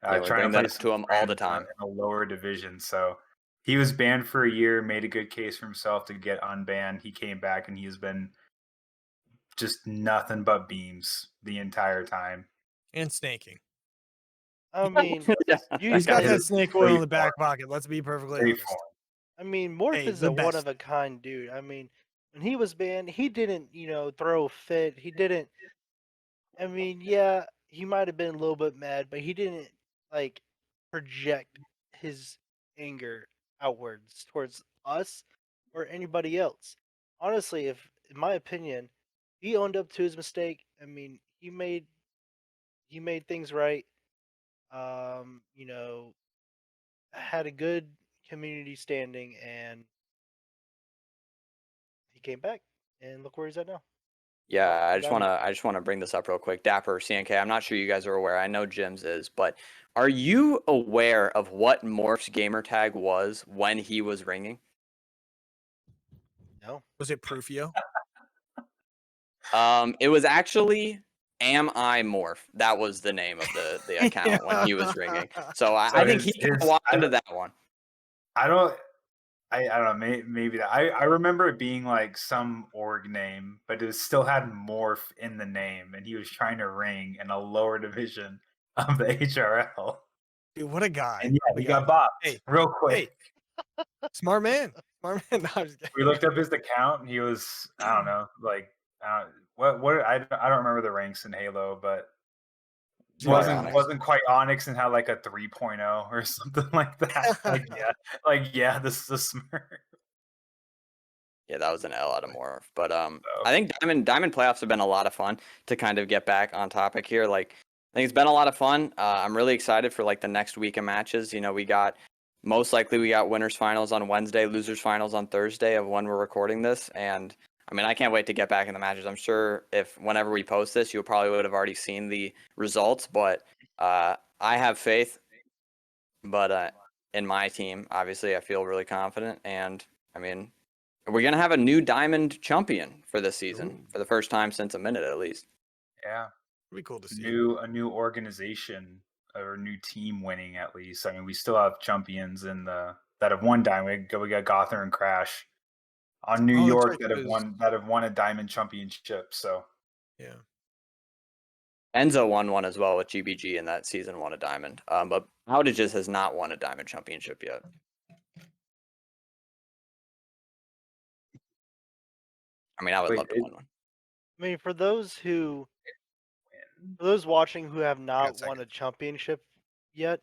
Yeah, we trying bring to play that up some to him all the friends time. in a lower division. So he was banned for a year, made a good case for himself to get unbanned. He came back and he's been just nothing but beams the entire time. And snaking. I mean, you He's got that guys. snake oil in the back pocket. Let's be perfectly Great honest. form. I mean, Morph Hey, is the a one best. of a kind dude. I mean, when he was banned, he didn't, throw a fit. He didn't. I mean, yeah, he might have been a little bit mad, but he didn't like project his anger outwards towards us or anybody else. Honestly, if in my opinion, he owned up to his mistake. I mean, he made things right. You know, had a good community standing, and he came back, and look where he's at now. Yeah, Top I four just diamond. want to bring this up real quick. Dapper CNK, I'm not sure you guys are aware. I know Jim's is, but are you aware of what Morph's gamer tag was when he was ringing? No. Was it Prufio? It was actually Am I Morph? That was the name of the account when he was ringing. So I think he can walk into that one. I don't know. Maybe that. I remember it being like some org name, but it still had Morph in the name, and he was trying to ring in a lower division of the HRL. Dude, what a guy. And yeah, What a he guy. got bopped Hey, real quick. Smart man. Smart man. No, I'm just kidding. We looked up his account, and he was I don't know, like what I don't remember the ranks in Halo, but wasn't quite Onyx and had like a 3.0 or something like that. Like this is a Smurf. Yeah, that was an L out of Morph. But I think Diamond playoffs have been a lot of fun to kind of get back on topic here. Like I think it's been a lot of fun. I'm really excited for like the next week of matches. You know, we got winners finals on Wednesday, losers finals on Thursday of when we're recording this. And I mean, I can't wait to get back in the matches. I'm sure whenever we post this, you probably would have already seen the results, but I have faith. But in my team, obviously, I feel really confident. And I mean, we're going to have a new Diamond champion for this season for the first time since a minute, at least. Yeah. It'd be cool to see. A new organization or a new team winning at least. I mean, we still have champions that have won Diamond. We got Gother and Crash on New York right, that have won a Diamond championship. So yeah. Enzo won one as well with GBG in that season, won a Diamond. But Outages has not won a Diamond championship yet. I mean, I would love to win one. I mean, for those watching who have not won second. a championship yet,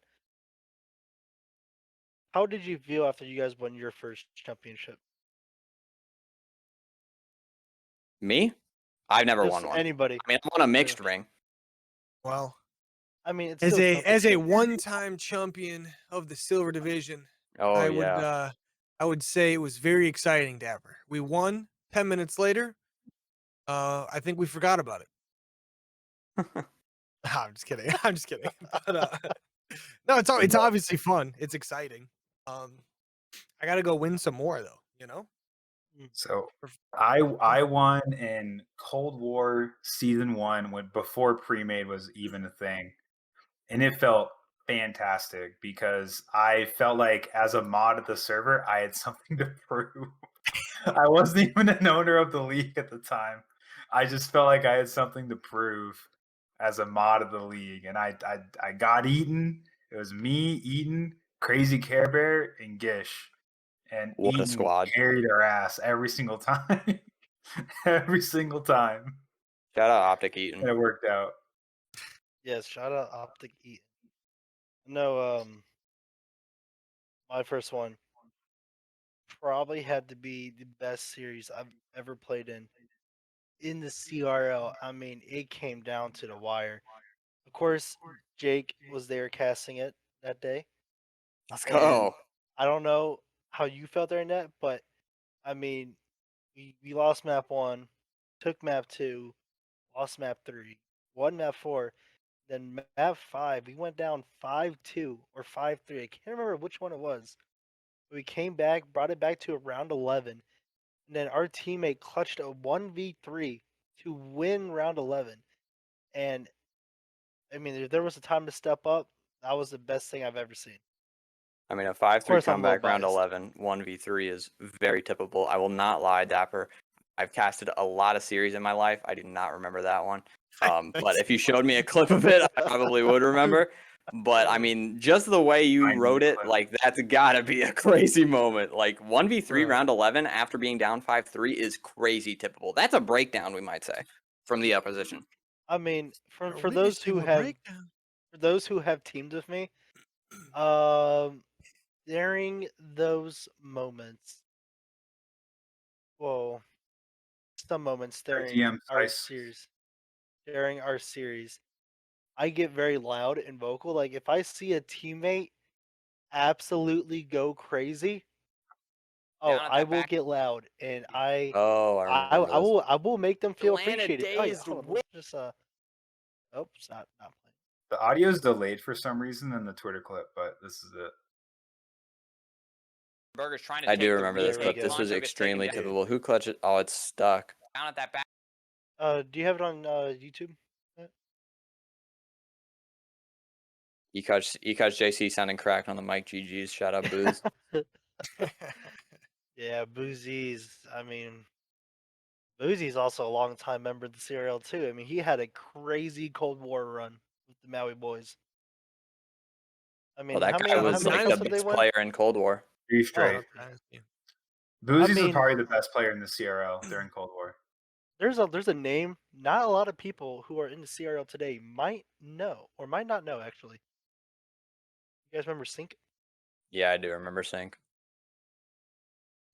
how did you feel after you guys won your first championship? Me? I've never Just won one. anybody. I mean, I won a mixed ring. Well, I mean, it's as still a championship. one-time champion of the silver division, Oh, I would say it was very exciting, Dapper. We won 10 minutes later. I think we forgot about it. I'm just kidding. I'm just kidding. But, no, it's obviously fun. It's exciting. I got to go win some more though, you know? So I won in Cold War Season 1 when before pre-made was even a thing. And it felt fantastic because I felt like as a mod of the server, I had something to prove. I wasn't even an owner of the league at the time. I just felt like I had something to prove as a mod of the league. And I got Eaton. It was me, Eaton, Crazy Care Bear, and Gish. And What a Eaton squad. carried our ass every single time. Every single time. Shout out Optic And Eaton. it worked out. Yes, shout out Optic Eaton. No, my first one probably had to be the best series I've ever played in the CRL. I mean, it came down to the wire. Of course, Jake was there casting it that day, Let's and go. I don't know how you felt during that, but I mean, we lost map 1, took map 2, lost map 3, won map 4, then map 5, we went down 5-2 or 5-3. I can't remember which one it was. We came back, brought it back to around 11, and then our teammate clutched a 1v3 to win round 11. And I mean, if there was a time to step up, that was the best thing I've ever seen. I mean, a Of 5-3 course, I'm a little comeback round biased. 11, 1v3 is very typical. I will not lie, Dapper. I've casted a lot of series in my life. I do not remember that one. But if you showed me a clip of it, I probably would remember. But I mean, just the way you I need wrote a it, clip. like that's gotta be a crazy moment. Like 1v3 Bro. round 11 after being down 5-3 is crazy typical. That's a breakdown, we might say, from the opposition. I mean, We're for those witnessing who a have breakdown. teamed with me, um, during those moments, well, some moments DM series, during our series, I get very loud and vocal. Like if I see a teammate absolutely go crazy, Down at I that will back. get loud and Oh, I remember this. I will make them feel Atlanta appreciated. Oh yeah, dazed hold on, win. let's just oops, not playing. The audio is delayed for some reason in the Twitter clip, but this is it. Burger's trying to I do remember this, There we but go. this was Poncho extremely gets taken down. typical. Who clutched it? Oh, it's stuck. Down at that back. Do you have it on YouTube? Ecotch JC sounding cracked on the mic. GG's. Shout out Booze. Yeah, Boozy's. I mean, Boozy's also a longtime member of the CRL too. I mean, he had a crazy Cold War run with the Maui boys. I mean, Well, that guy was many like kills the did they best win? player in Cold War. 3 Oh, straight. okay. Boozy's mean- probably the best player in the CRL during Cold War. There's a name not a lot of people who are in the CRL today might know or might not know actually. You guys remember Sync? Yeah, I do remember Sync.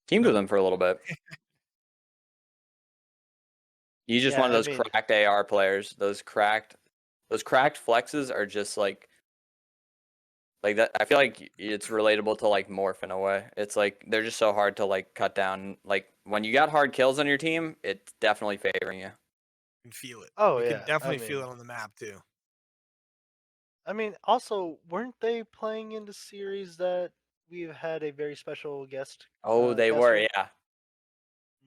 Teamed with him for a little bit. He's just Yeah, one of I those mean- cracked AR players. Those cracked flexes are just like that. I feel like it's relatable to like Morph in a way. It's like they're just so hard to like cut down. Like when you got hard kills on your team, it's definitely favoring you. Can feel it. Oh, you yeah, can definitely I feel mean- it on the map too. I mean, also, weren't they playing in the series that we've had a very special guest? Oh, they were, caster? yeah.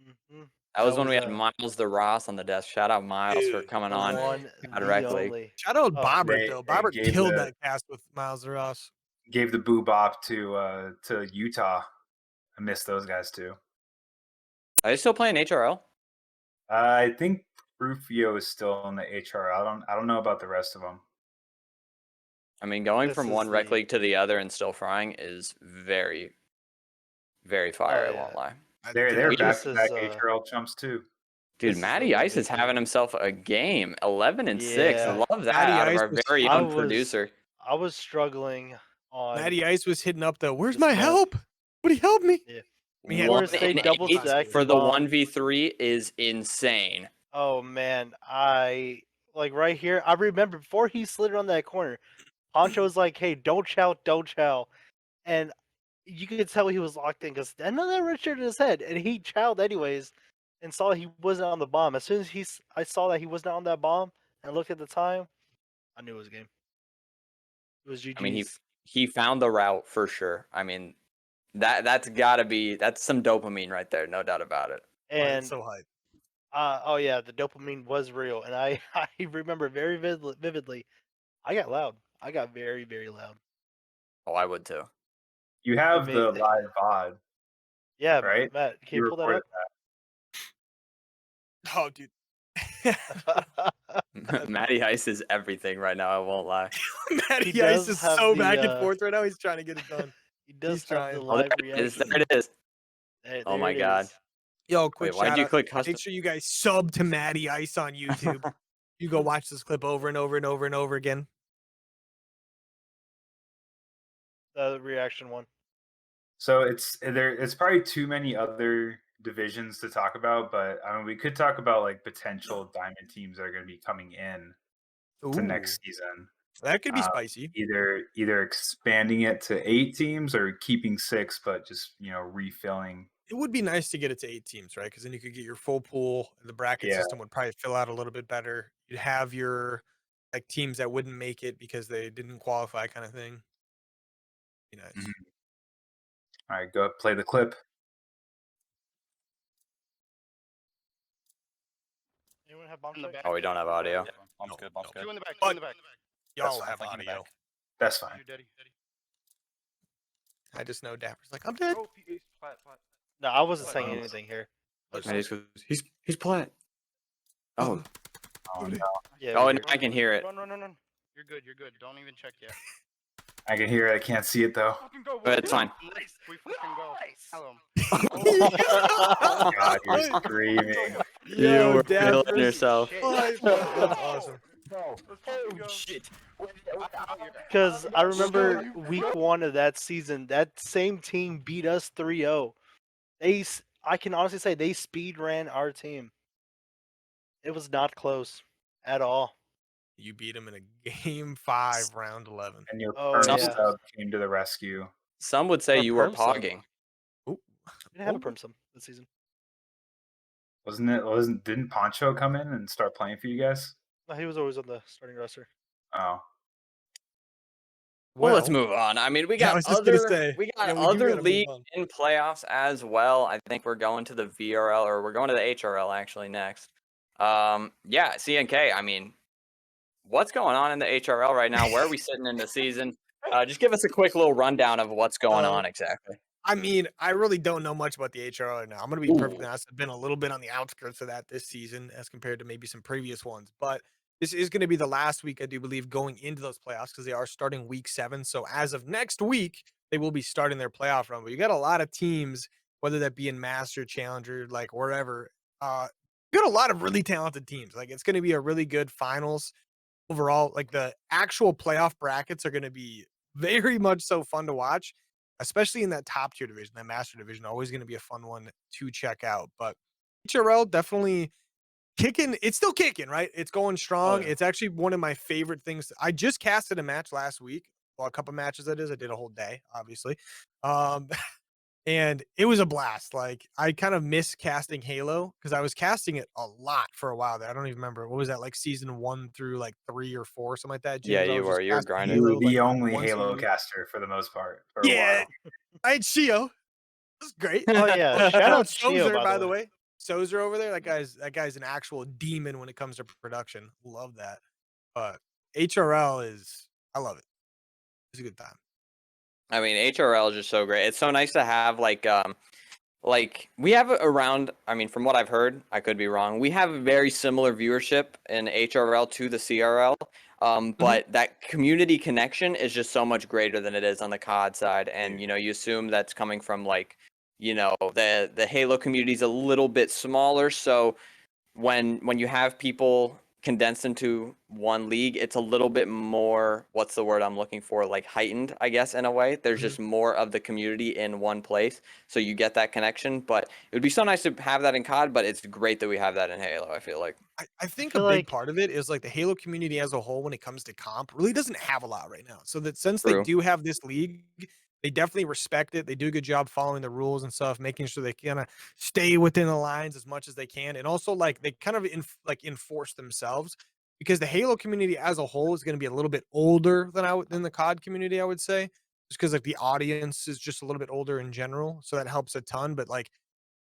Mm-hmm. That was when we had Miles the Ross on the desk. Shout out Miles for Dude, coming the on. one, directly. the only. Shout out Oh, Bobbert though. They Bobbert gave killed the- that cast with Miles Ross. Gave the boo bop to Utah. I miss those guys too. Are they still playing HRL? I think Rufio is still in the HRL. I don't know about the rest of them. I mean, going This from is one rec the- league to the other and still frying is very, very fire. Oh, I yeah. won't lie. They're we back just- to back This is, HRL chumps too. Dude, This is Matty the Ice is weekly. having himself a game. 11-6. Yeah. Love that Matty out of Ice our was- very I own was- producer. I was struggling on. Matty Ice was hitting up though. Where's This my map. help? Somebody help me. Yeah. We had One Worst they in double eight stacked for the the bomb. 1v3 is insane. Oh man, I like right here. I remember before he slid on that corner, Poncho was like, "Hey, don't shout, don't chow," and you could tell he was locked in because another red shirt in his head, and he chowed anyways, and saw he wasn't on the bomb. As soon as I saw that he was not on that bomb, and looked at the time, I knew it was game. It was GG's. I mean, he found the route for sure. I mean, That's gotta be some dopamine right there, no doubt about it. And so hype. oh yeah, the dopamine was real, and I I remember very vividly. I got loud. I got very very loud. Oh, I would too. You I have mean, the live VOD, yeah, right? Matt, can You you pull that recorded up? Oh, dude. Matty Ice is everything right now, I won't lie. Matty Ice does is have so the, back and forth right now. He's trying to get it done. He does He's have the trying. Oh, there live it is. reaction. There it is. Oh There my it god. is. Yo, quick Wait, why'd shout you out. click custom? Make sure you guys sub to Matty Ice on YouTube. You go watch this clip over and over and over and over again. The reaction one. So it's probably too many other divisions to talk about, but I mean we could talk about like potential diamond teams that are going to be coming in to Ooh, next season. that could be Uh, spicy. either expanding it to 8 teams or keeping 6, but just refilling. It would be nice to get it to 8 teams, right? Because then you could get your full pool. The bracket Yeah. system would probably fill out a little bit better. You'd have your like teams that wouldn't make it because they didn't qualify, kind of thing. Be nice. Mhm. All right, go play the clip. Anyone have bomb In the strike? back. Oh, we don't have audio. Bomb's No, good. Bomb's no. good. Two in the back. But- Two in the back. Y'all fine, have flanking the audio. back. That's fine. You daddy. I just know Dapper's like, I'm dead. Oh, he's flat. No, I wasn't saying Oh. anything here. He's playing. Oh, Oh, no. Yeah. oh, we and hear- I can hear it. Run. You're good. Don't even check yet. I can hear it. I can't see it though. Fucking go. But it's fine. Nice. We fucking go. Tell him. Oh, God, you're screaming. You were Dapper's feeling yourself. hype. That's awesome. Shit. Because I remember week 1 of that season, that same team beat us 3-0. I can honestly say they speed ran our team. It was not close at all. You beat him in a game 5, round 11. And your Oh, perm yeah. sub came to the rescue. Some would say Or you were perm sub. pogging. Ooh. We didn't have a Oh. perm sum this season. Didn't Poncho come in and start playing for you guys? No, he was always on the starting roster. Oh. Well, let's move on. I mean, we Yeah, I got was just gonna other say, we got yeah, we do other gotta move leagues on. in playoffs as well. I think we're going to the VRL or we're going to the HRL actually next. Yeah, CNK. I mean, what's going on in the HRL right now? Where are we sitting in the season? Just give us a quick little rundown of what's going on exactly. I mean, I really don't know much about the HRL right now. I'm going to be perfectly honest. I've been a little bit on the outskirts of that this season as compared to maybe some previous ones. But this is going to be the last week, I do believe, going into those playoffs because they are starting week 7. So as of next week, they will be starting their playoff run. But you got a lot of teams, whether that be in Master, Challenger, like wherever. You got a lot of really talented teams. Like it's going to be a really good finals overall. Like the actual playoff brackets are going to be very much so fun to watch, especially in that top tier division, that master division, always going to be a fun one to check out. But HRL definitely kicking. It's still kicking, right? It's going strong. yeah. It's actually one of my favorite things. I just casted a match last week. Well, a couple matches that is. I did a whole day, obviously. And it was a blast. Like I kind of miss casting Halo because I was casting it a lot for a while there. I don't even remember what was that, like season 1 through like 3 or 4, something like that. Yeah, James? I you was were. just You were casting grinding. You were Halo, the like, only once a Halo week. caster for the most part. For a Yeah, while. I had Shio. That's great. Oh yeah, shout Shout out out Chio, Sozer, by the way. Sozer over there. That guy's an actual demon when it comes to production. Love that. But HRL is, I love it. It's a good time. I mean, HRL is just so great. It's so nice to have like we have around. I mean, from what I've heard, I could be wrong. We have a very similar viewership in HRL to the CRL. But that community connection is just so much greater than it is on the COD side. And you assume that's coming from like, the Halo community is a little bit smaller. So when you have people condensed into one league, it's a little bit more, what's the word I'm looking for, like heightened, I guess, in a way. There's just more of the community in one place, so you get that connection. But it would be so nice to have that in COD, but it's great that we have that in Halo, I feel like. I think feel a big like- part of it is like the Halo community as a whole when it comes to comp really doesn't have a lot right now. So that since they True. do have this league, they definitely respect it. They do a good job following the rules and stuff, making sure they kind of stay within the lines as much as they can. And also like they kind of enforce themselves because the Halo community as a whole is going to be a little bit older than the COD community, I would say. just because like the audience is just a little bit older in general, so that helps a ton. But like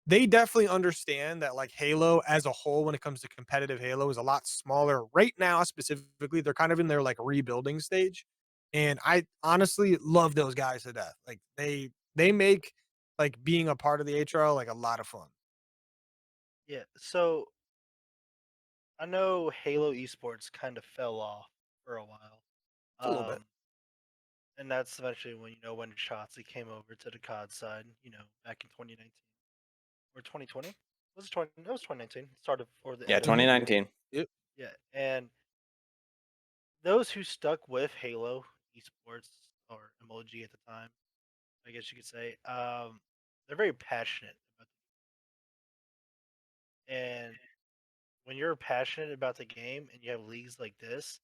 they definitely understand that like Halo as a whole, when it comes to competitive Halo, is a lot smaller right now. Specifically, they're kind of in their like rebuilding stage, and I honestly love those guys to death. Like they make like being a part of the HRL like a lot of fun. Yeah. So I know Halo esports kind of fell off for a while. It's a little bit. And that's eventually when when Shotzi came over to the COD side, back in 2019 or 2020. Was it 20? That was 2019. Started for the Yeah, end of the year. 2019. Yep. Yeah, and those who stuck with Halo esports or emoji at the time, I guess you could say, they're very passionate about and when you're passionate about the game and you have leagues like this,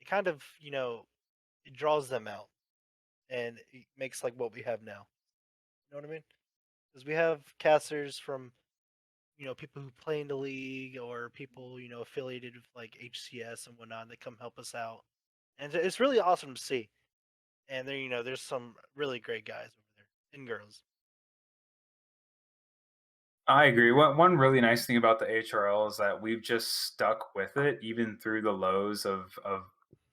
it kind of, it draws them out and it makes like what we have now. You know what I mean? Because we have casters from, people who play in the league or people, affiliated with like HCS and whatnot that come help us out. And it's really awesome to see. And there, there's some really great guys over there and girls. I agree. One really nice thing about the HRL is that we've just stuck with it, even through the lows of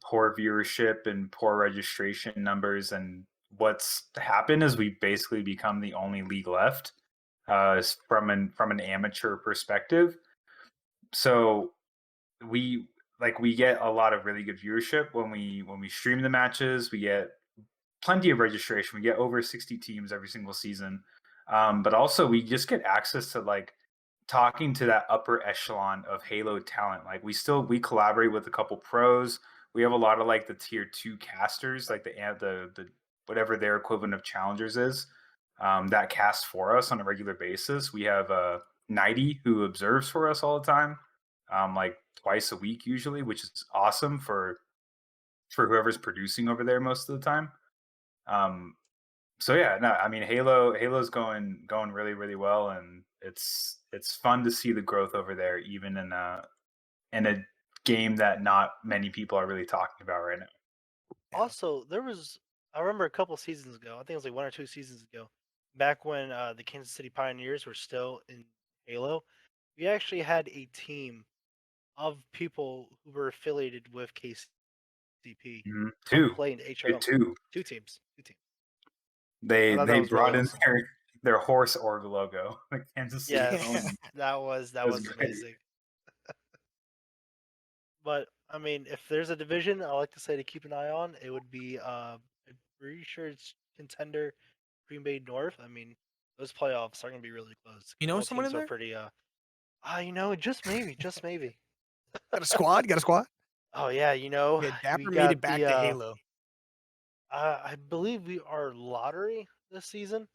poor viewership and poor registration numbers. And what's happened is we've basically become the only league left, from an amateur perspective. So we get a lot of really good viewership when we stream the matches. We get plenty of registration. We get over 60 teams every single season. But also we just get access to like talking to that upper echelon of Halo talent. Like we collaborate with a couple pros. We have a lot of like the tier 2 casters, like the whatever their equivalent of challengers is, that cast for us on a regular basis. We have Nighty who observes for us all the time, like twice a week usually, which is awesome for whoever's producing over there most of the time. So yeah, no, I mean Halo's going really really well, and it's fun to see the growth over there, even in a game that not many people are really talking about right now. Yeah. Also, I remember a couple seasons ago, I think it was like 1 or 2 seasons ago, back when the Kansas City Pioneers were still in Halo, we actually had a team of people who were affiliated with KCP come Two, play in the did HRL. two. 2 teams. 2 teams. I They thought that they was really brought in awesome. their horse org logo, like Kansas City Yes, owned. that It was was great. amazing. But I mean, if there's a division I like to say to keep an eye on, it would be I'm pretty sure it's contender Green Bay North. I mean, those playoffs are gonna be really close. You know All someone in teams are there? pretty just maybe. Got a squad? Got a squad? Oh yeah, Yeah, we Dapper made it got the back to Halo. I believe we are lottery this season.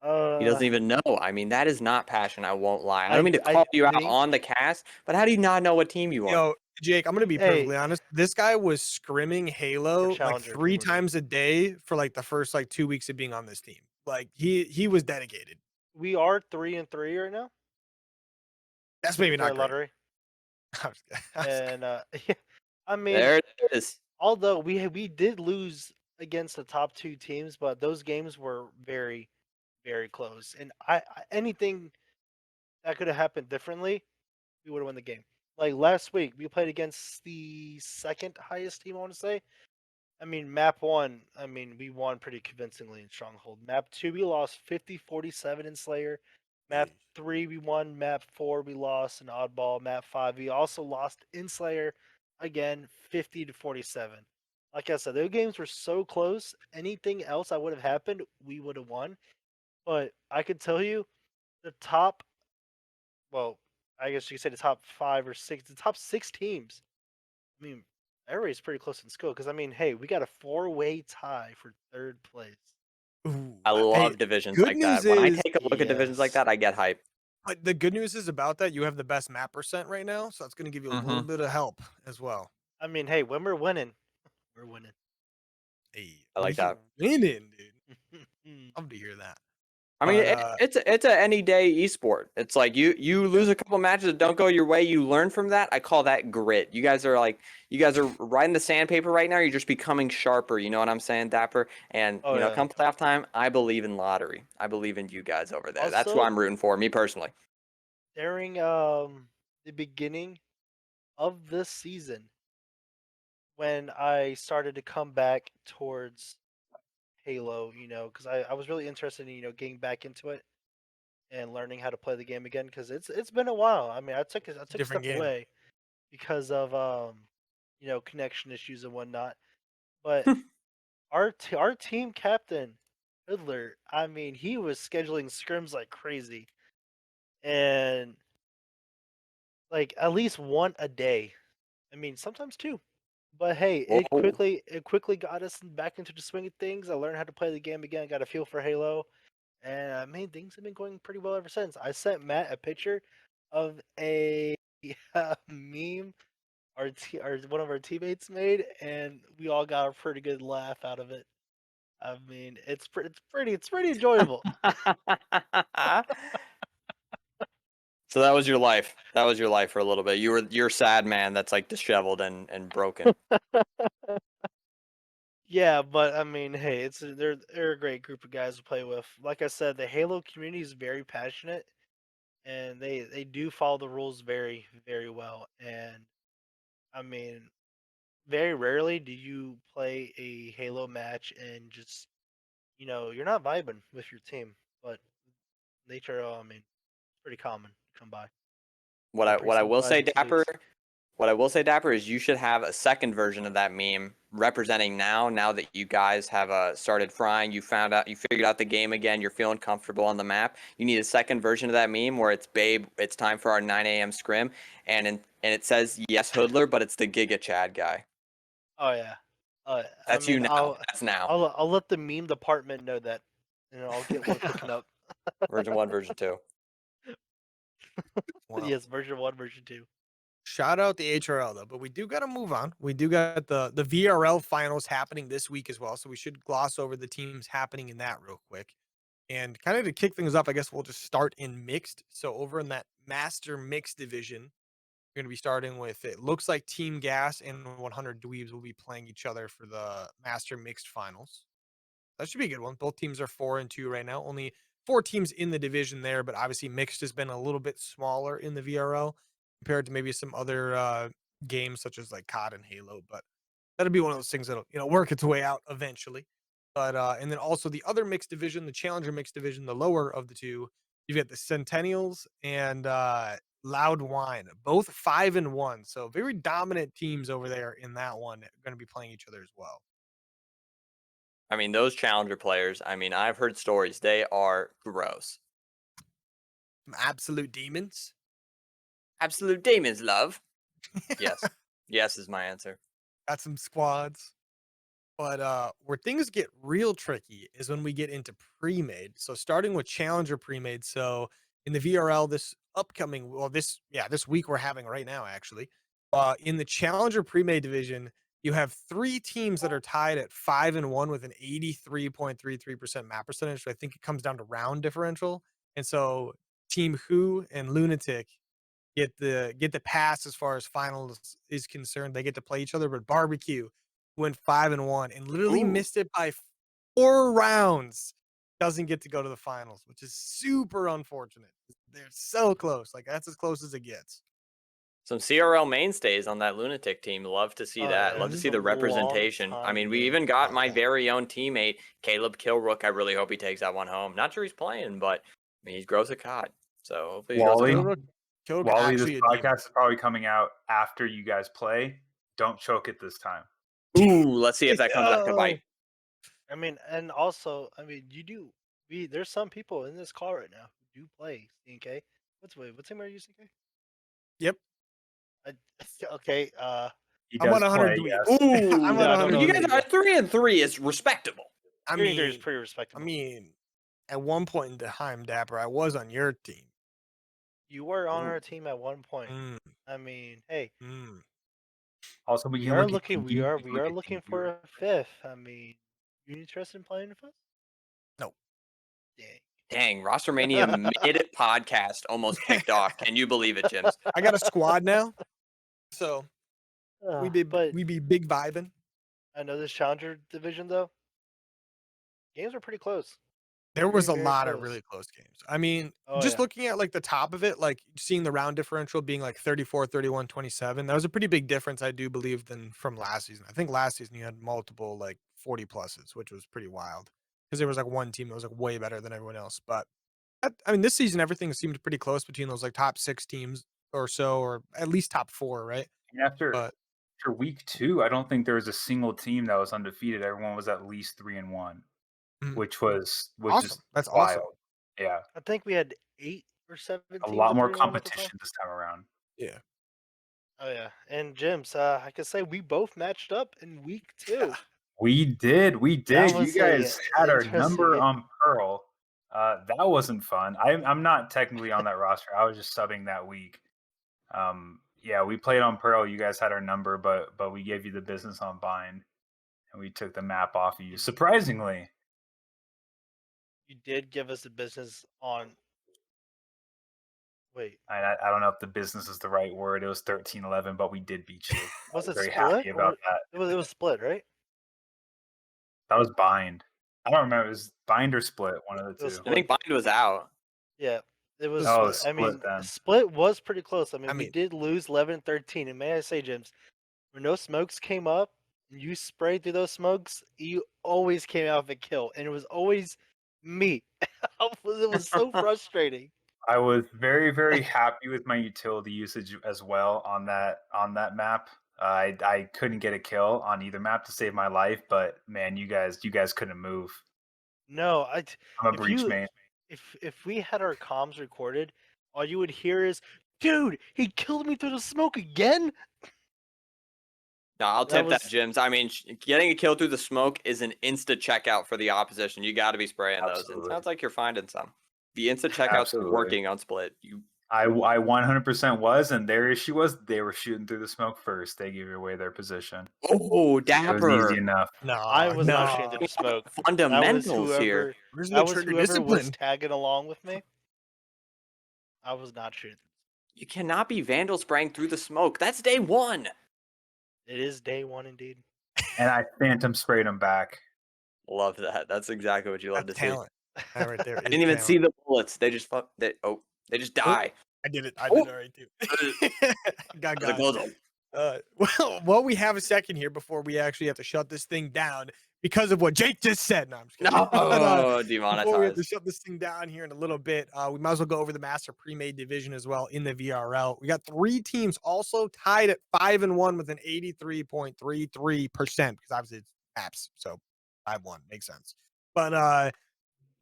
He Uh doesn't even know. I mean, that is not passion. I won't lie. I don't mean to I call you out think on the cast, but how do you not know what team you are? Yo, Jake, I'm gonna be hey perfectly honest. This guy was scrimming for Halo like Challenger 3 Primordial. times a day for like the first like 2 weeks of being on this team. Like he was dedicated. We are 3-3 right now That's maybe with our not great. lottery. I was And yeah, I mean, There it is. although we did lose against the top 2 teams, but those games were very, very close. And anything that could have happened differently, we would have won the game. Like last week, we played against the second highest team, I want to say. I mean, map 1, I mean, we won pretty convincingly in Stronghold. Map 2, we lost 50-47 in Slayer. Map 3, we won. Map 4, we lost in Oddball. Map 5, we also lost in Slayer. Again, 50-47. Like I said, those games were so close. Anything else that would have happened, we would have won. But I could tell you, the top, well, I guess you could say the top 5 or 6, the top 6 teams. I mean, everybody's pretty close in skill because I mean, hey, we got a 4-way tie for 3rd place. Ooh, I hey, love divisions good like news that. When I is take a look at divisions like Yes. that, I get hype. but the good news is about that, you have the best map percent right now, so that's gonna give you a little bit of help as well. I mean, hey, when we're winning, we're winning. Hey, I like we that. winning, dude. Love to hear that. I mean, But, it's a any day esport. It's like you lose a couple matches that don't go your way, you learn from that. I call that grit. You guys are riding the sandpaper right now. You're just becoming sharper. You know what I'm saying, Dapper? And Oh yeah. come playoff time, I believe in lottery. I believe in you guys over there. That's who Also, I'm rooting for, me personally. during the beginning of this season, when I started to come back towards Halo, because I was really interested in getting back into it and learning how to play the game again because it's been a while. I mean, I it's a took a different step game. away because of connection issues and whatnot. But our team captain Fiddler, I mean, he was scheduling scrims like crazy, and like at least one a day. I mean, sometimes two. But hey, Whoa. it quickly got us back into the swing of things. I learned how to play the game again. Got a feel for Halo, and I mean things have been going pretty well ever since. I sent Matt a picture of a meme our one of our teammates made, and we all got a pretty good laugh out of it. I mean, it's pretty enjoyable. So that was your life. That was your life for a little bit. You're sad man that's like disheveled and broken. Yeah, but I mean, hey, they're a great group of guys to play with. Like I said, the Halo community is very passionate, and they do follow the rules very very well. And I mean, very rarely do you play a Halo match and just you're not vibing with your team. But nature, I mean, it's pretty common to come by. What Gotta I bring what I some will say, vibes into Dapper, leagues. What I will say, Dapper, is you should have a second version of that meme representing now that you guys have started frying, you figured out the game again, you're feeling comfortable on the map. You need a second version of that meme where it's babe, it's time for our 9 a.m. scrim, and it says yes Hoodler, but it's the Giga Chad guy. Oh yeah. I That's you mean, now. That's now. I'll let the meme department know that, and I'll get one cooking up. Version 1, version 2. Well, Yes, version 1, version 2. shout out the HRL though, but we do got to move on. We do got the VRL finals happening this week as well, so we should gloss over the teams happening in that real quick. And kind of to kick things up, I guess we'll just start in mixed. So over in that master mixed division, we're going to be starting with it looks like Team Gas and 100 Dweebs will be playing each other for the master mixed finals. That should be a good one. Both teams are 4-2 right now. Only 4 teams in the division there, but obviously mixed has been a little bit smaller in the VRL compared to maybe some other games such as like COD and Halo. But that'll be one of those things that'll work its way out eventually. But and then also the other mixed division, the challenger mixed division, the lower of the two, you've got the Centennials and Loud Wine, both 5-1. So very dominant teams over there in that one, going to be playing each other as well. I mean, those challenger players, I mean, I've heard stories. They are gross. Some absolute demons. Absolute demons, love. Yes. Yes is my answer. Got some squads. But where things get real tricky is when we get into pre-made. So starting with challenger pre-made. So in the VRL this this week we're having right now actually. In the challenger pre-made division, you have 3 teams that are tied at 5-1 with an 83.33% map percentage. So I think it comes down to round differential. And so Team Who and Lunatic get the pass as far as finals is concerned. They get to play each other, but Barbecue went 5-1 and literally Ooh. missed it by 4 rounds. Doesn't get to go to the finals, which is super unfortunate. They're so close. Like that's as close as it gets. Some CRL mainstays on that lunatic team. Love to see Oh that. yeah, Love to this is see a the long representation. I time mean, we ago. even got Oh, my yeah. very own teammate, Caleb Kilrook. I really hope he takes that one home. Not sure he's playing, but I mean, he's gross a cod. So hopefully he grows a Wally, cod. Kilrook Wally, this actually a demon. podcast is probably coming out after you guys play. Don't choke it this time. Ooh, let's see if that comes back to Oh. bite. I mean, and also, I mean, there's some people in this call right now who do play CNK. What team are you, CNK? Yep. I, okay, He I'm on does 100 play, dweebs. yes. Ooh, I'm on Yeah, 100 you no, guys dweebs. are 3-3 is respectable. I 3-3 is mean, pretty respectable. at one point in time, Dapper, I was on your team. You were on Ooh. our team at one point. Mm, I mean, hey, mm. Also, we we can are look at looking, Inky. we are looking for a fifth. I mean, you interested in playing with us? No. Dang. Dang, Rostermania mid podcast almost kicked off. Can you believe it, Jims? I got a squad now, so But we be big vibing. I know this challenger division though. Games are pretty close. There was a Very, very lot of close. really close games. I mean, Oh just yeah. looking at like the top of it, like seeing the round differential being like 34, 31, 27, that was a pretty big difference, I do believe, than from last season. I think last season you had multiple like 40 pluses, which was pretty wild because there was like one team that was like way better than everyone else. But I mean, this season everything seemed pretty close between those like top 6 teams or so, or at least top 4, right? And after But week 2, I don't think there was a single team that was undefeated. Everyone was at least 3-1, mm, which awesome. is That's wild. awesome. Yeah, I think we had 8 or 7 a teams lot at more 3-1 at the time. competition this time around. Yeah. Oh yeah. And Jims, I can say we both matched up in week 2. Yeah. We did. That You was a guys had our interesting number game. on Pearl. That wasn't fun. I'm not technically on that roster. I was just subbing that week. Yeah, we played on Pearl. You guys had our number, but we gave you the business on Bind, and we took the map off of you. Surprisingly, You did give us the business on. Wait, I don't know if the business is the right word. It was 13-11, but we did beat you. was I it was very split? happy about that. It was split, right? That was Bind. I don't remember. It was Bind or Split, one of the It was two. I think Bind was out. Yeah, it was. Oh, Oh, it's Split I mean, then. split was pretty close. I mean, I we mean- did lose 11-13, and may I say, James, when those smokes came up, and you sprayed through those smokes, you always came out with a kill, and it was always me. It was so frustrating. I was very, very happy with my utility usage as well on that map. I couldn't get a kill on either map to save my life, but man, you guys couldn't move. No, I'm a if breach you main. if we had our comms recorded, all you would hear is, "Dude, he killed me through the smoke again." No, I'll That tip that, was- Jims. I mean, getting a kill through the smoke is an insta checkout for the opposition. You got to be spraying those. And it Absolutely. sounds like you're finding some. The insta checkouts are Absolutely. working on Split. I 100% was, and their issue was they were shooting through the smoke first. They gave away their position. Oh, It was Dapper. easy enough. No, I was not shooting no. through the smoke. That was Fundamentals here. whoever. Where's That the was trigger whoever was discipline? tagging along with me. I was not shooting. You cannot be Vandal spraying through the smoke. That's day one. It is day one indeed. And I phantom sprayed them back. Love that. That's exactly what you love That's to see. talent. That right there. I didn't even see the bullets. They just they just die. I did it. I Oh. did all right too. got That was a got. close one. Well, we have a second here before we actually have to shut this thing down because of what Jake just said. No, I'm just kidding. No, But, before we have to demonetized. shut this thing down here in a little bit, we might as well go over the Master Pre-Made division as well in the VRL. We got 3 teams also tied at 5-1 with an 83.33% because obviously it's apps, so 5-1 makes sense. But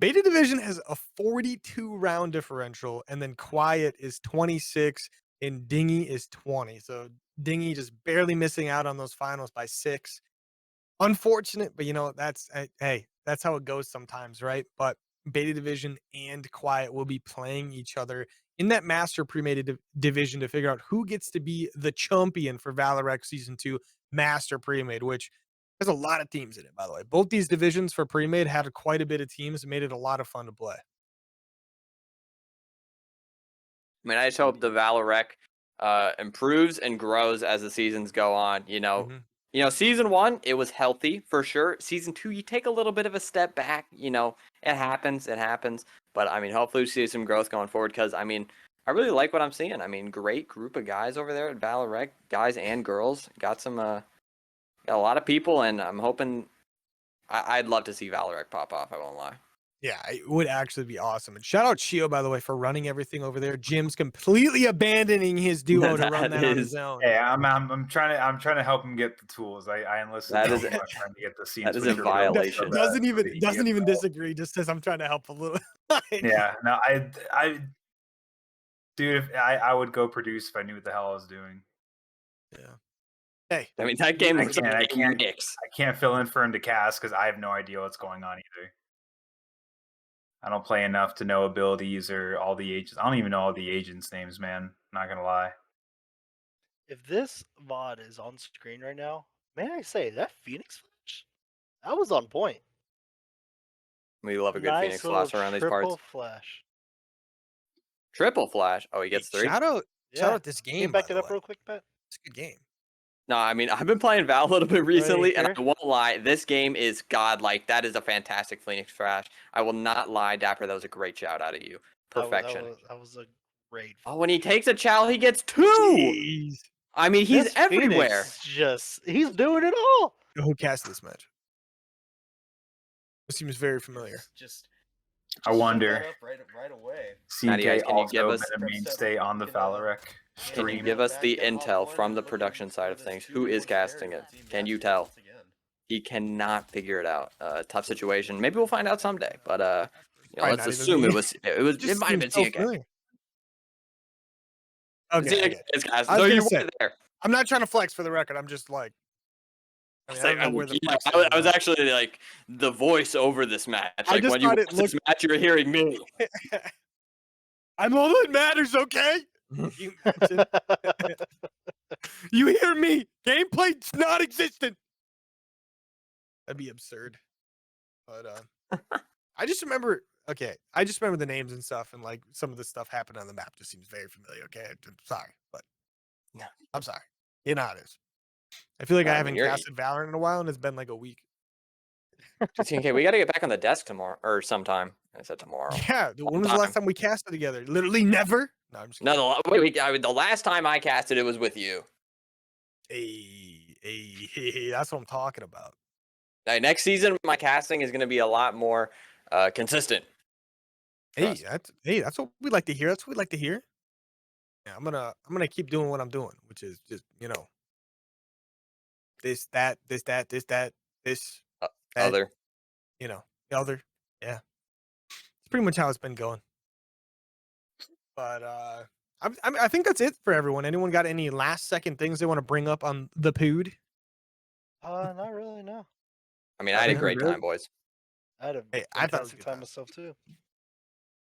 Beta Division has a 42 round differential, and then Quiet is 26, and Dingy is 20. So Dingy just barely missing out on those finals by 6. Unfortunate, but that's hey, that's how it goes sometimes, right? But Beta Division and Quiet will be playing each other in that Master Pre-Made division to figure out who gets to be the champion for ValoRec Season 2 Master Pre-Made, which there's a lot of teams in it, by the way. Both these divisions for Pre-Made had quite a bit of teams, made it a lot of fun to play. I mean, I just hope the ValoRec improves and grows as the seasons go on. Season 1, it was healthy for sure. Season 2, you take a little bit of a step back. It happens. But I mean, hopefully we see some growth going forward because I mean, I really like what I'm seeing. I mean, great group of guys over there at ValoRec, guys and girls. Got some, got a lot of people, and I'm hoping. I'd love to see ValoRec pop off. I won't lie. Yeah, it would actually be awesome. And shout out Shio, by the way, for running everything over there. Jim's completely abandoning his duo to run that on his own. Hey, I'm trying to help him get the tools. I enlisted That my is- friend to get the scenes. that is with a Shio violation. so that Doesn't he even gets disagree. Just says I'm trying to help a little. Yeah, no, dude, if I would go produce if I knew what the hell I was doing. Yeah. Hey, I mean, that game I was a can't. mix. I can't fill in for him to cast because I have no idea what's going on either. I don't play enough to know abilities or all the agents. I don't even know all the agents' names, man. Not gonna lie. If this VOD is on screen right now, may I say that Phoenix flash? That was on point. We love a good Nice Phoenix little flash around these triple parts. flash. Triple flash. Oh, he gets 3. Shout out Yeah. this Can you game, by back the it up way. real quick, Pat? It's a good game. No, I mean, I've been playing Val a little bit recently, and I sure? won't lie, this game is godlike. That is a fantastic Phoenix Flash. I will not lie, Dapper. That was a great shout out of you. Perfection. That was a great. Oh, when he takes a chow, he gets 2. Jeez. I mean, he's This everywhere. Phoenix he's doing it all. Who cast this match? It seems very familiar. I wonder. Right away. Matty, guys, CK can you also give us- been a mainstay on the ValoRec Can stream. you give us the intel from the production side of things? Who is casting it? Can you tell? He cannot figure it out. Tough situation. Maybe we'll find out someday. But Might let's not even assume be. it Just might have been seems so CNK. familiar. Okay, CNK is casting. I was So gonna you say, were there. I'm not trying to flex for the record. I'm just like, I mean, I don't know where the flex I was actually like the voice over this match. I Like just when you thought watch it this match, you're hearing me. I'm all that matters, okay? You, imagine? You hear me? Gameplay's not existent. That'd be absurd. But I just remember. Okay, I just remember the names and stuff, and like some of the stuff happened on the map just seems very familiar. Okay, I'm sorry, but I'm sorry. You know how it is. I feel like I I mean, haven't you're- casted Valorant in a while, and it's been like a week. CNK, we got to get back on the desk tomorrow or sometime. I said tomorrow. Yeah, when was the last time we casted together? Literally never. No, I'm just kidding. No, the last time I casted it was with you. Hey, that's what I'm talking about. Next season, my casting is going to be a lot more consistent. Hey, Trust. that's what we like to hear. That's what we like to hear. Yeah, I'm gonna keep doing what I'm doing, which is just this, that, this, that, this, that, this, that, Other. the other. Yeah, it's pretty much how it's been going. But I think that's it for everyone. Anyone got any last second things they want to bring up on the Pood? Not really. No. I mean, I had a Yeah, great really. time, boys. I had a Hey, I thought it was a fantastic good time time. myself too.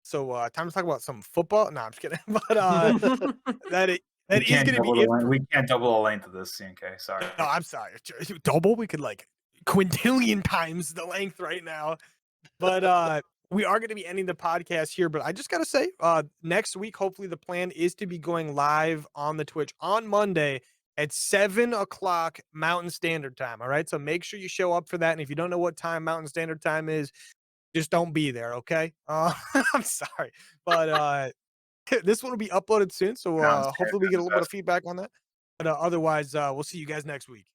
So time to talk about some football. No, I'm just kidding. But that is gonna be it. We can't double the length of this, CNK. Sorry. No, I'm sorry. Double? We could like quintillion times the length right now. But we are going to be ending the podcast here. But I just got to say, next week, hopefully the plan is to be going live on the Twitch on Monday at 7:00 Mountain Standard Time. All right. So make sure you show up for that. And if you don't know what time Mountain Standard Time is, just don't be there. Okay. I'm sorry. But this one will be uploaded soon. So Sounds fair. hopefully we get a little bit of Best. feedback on that. But otherwise, we'll see you guys next week.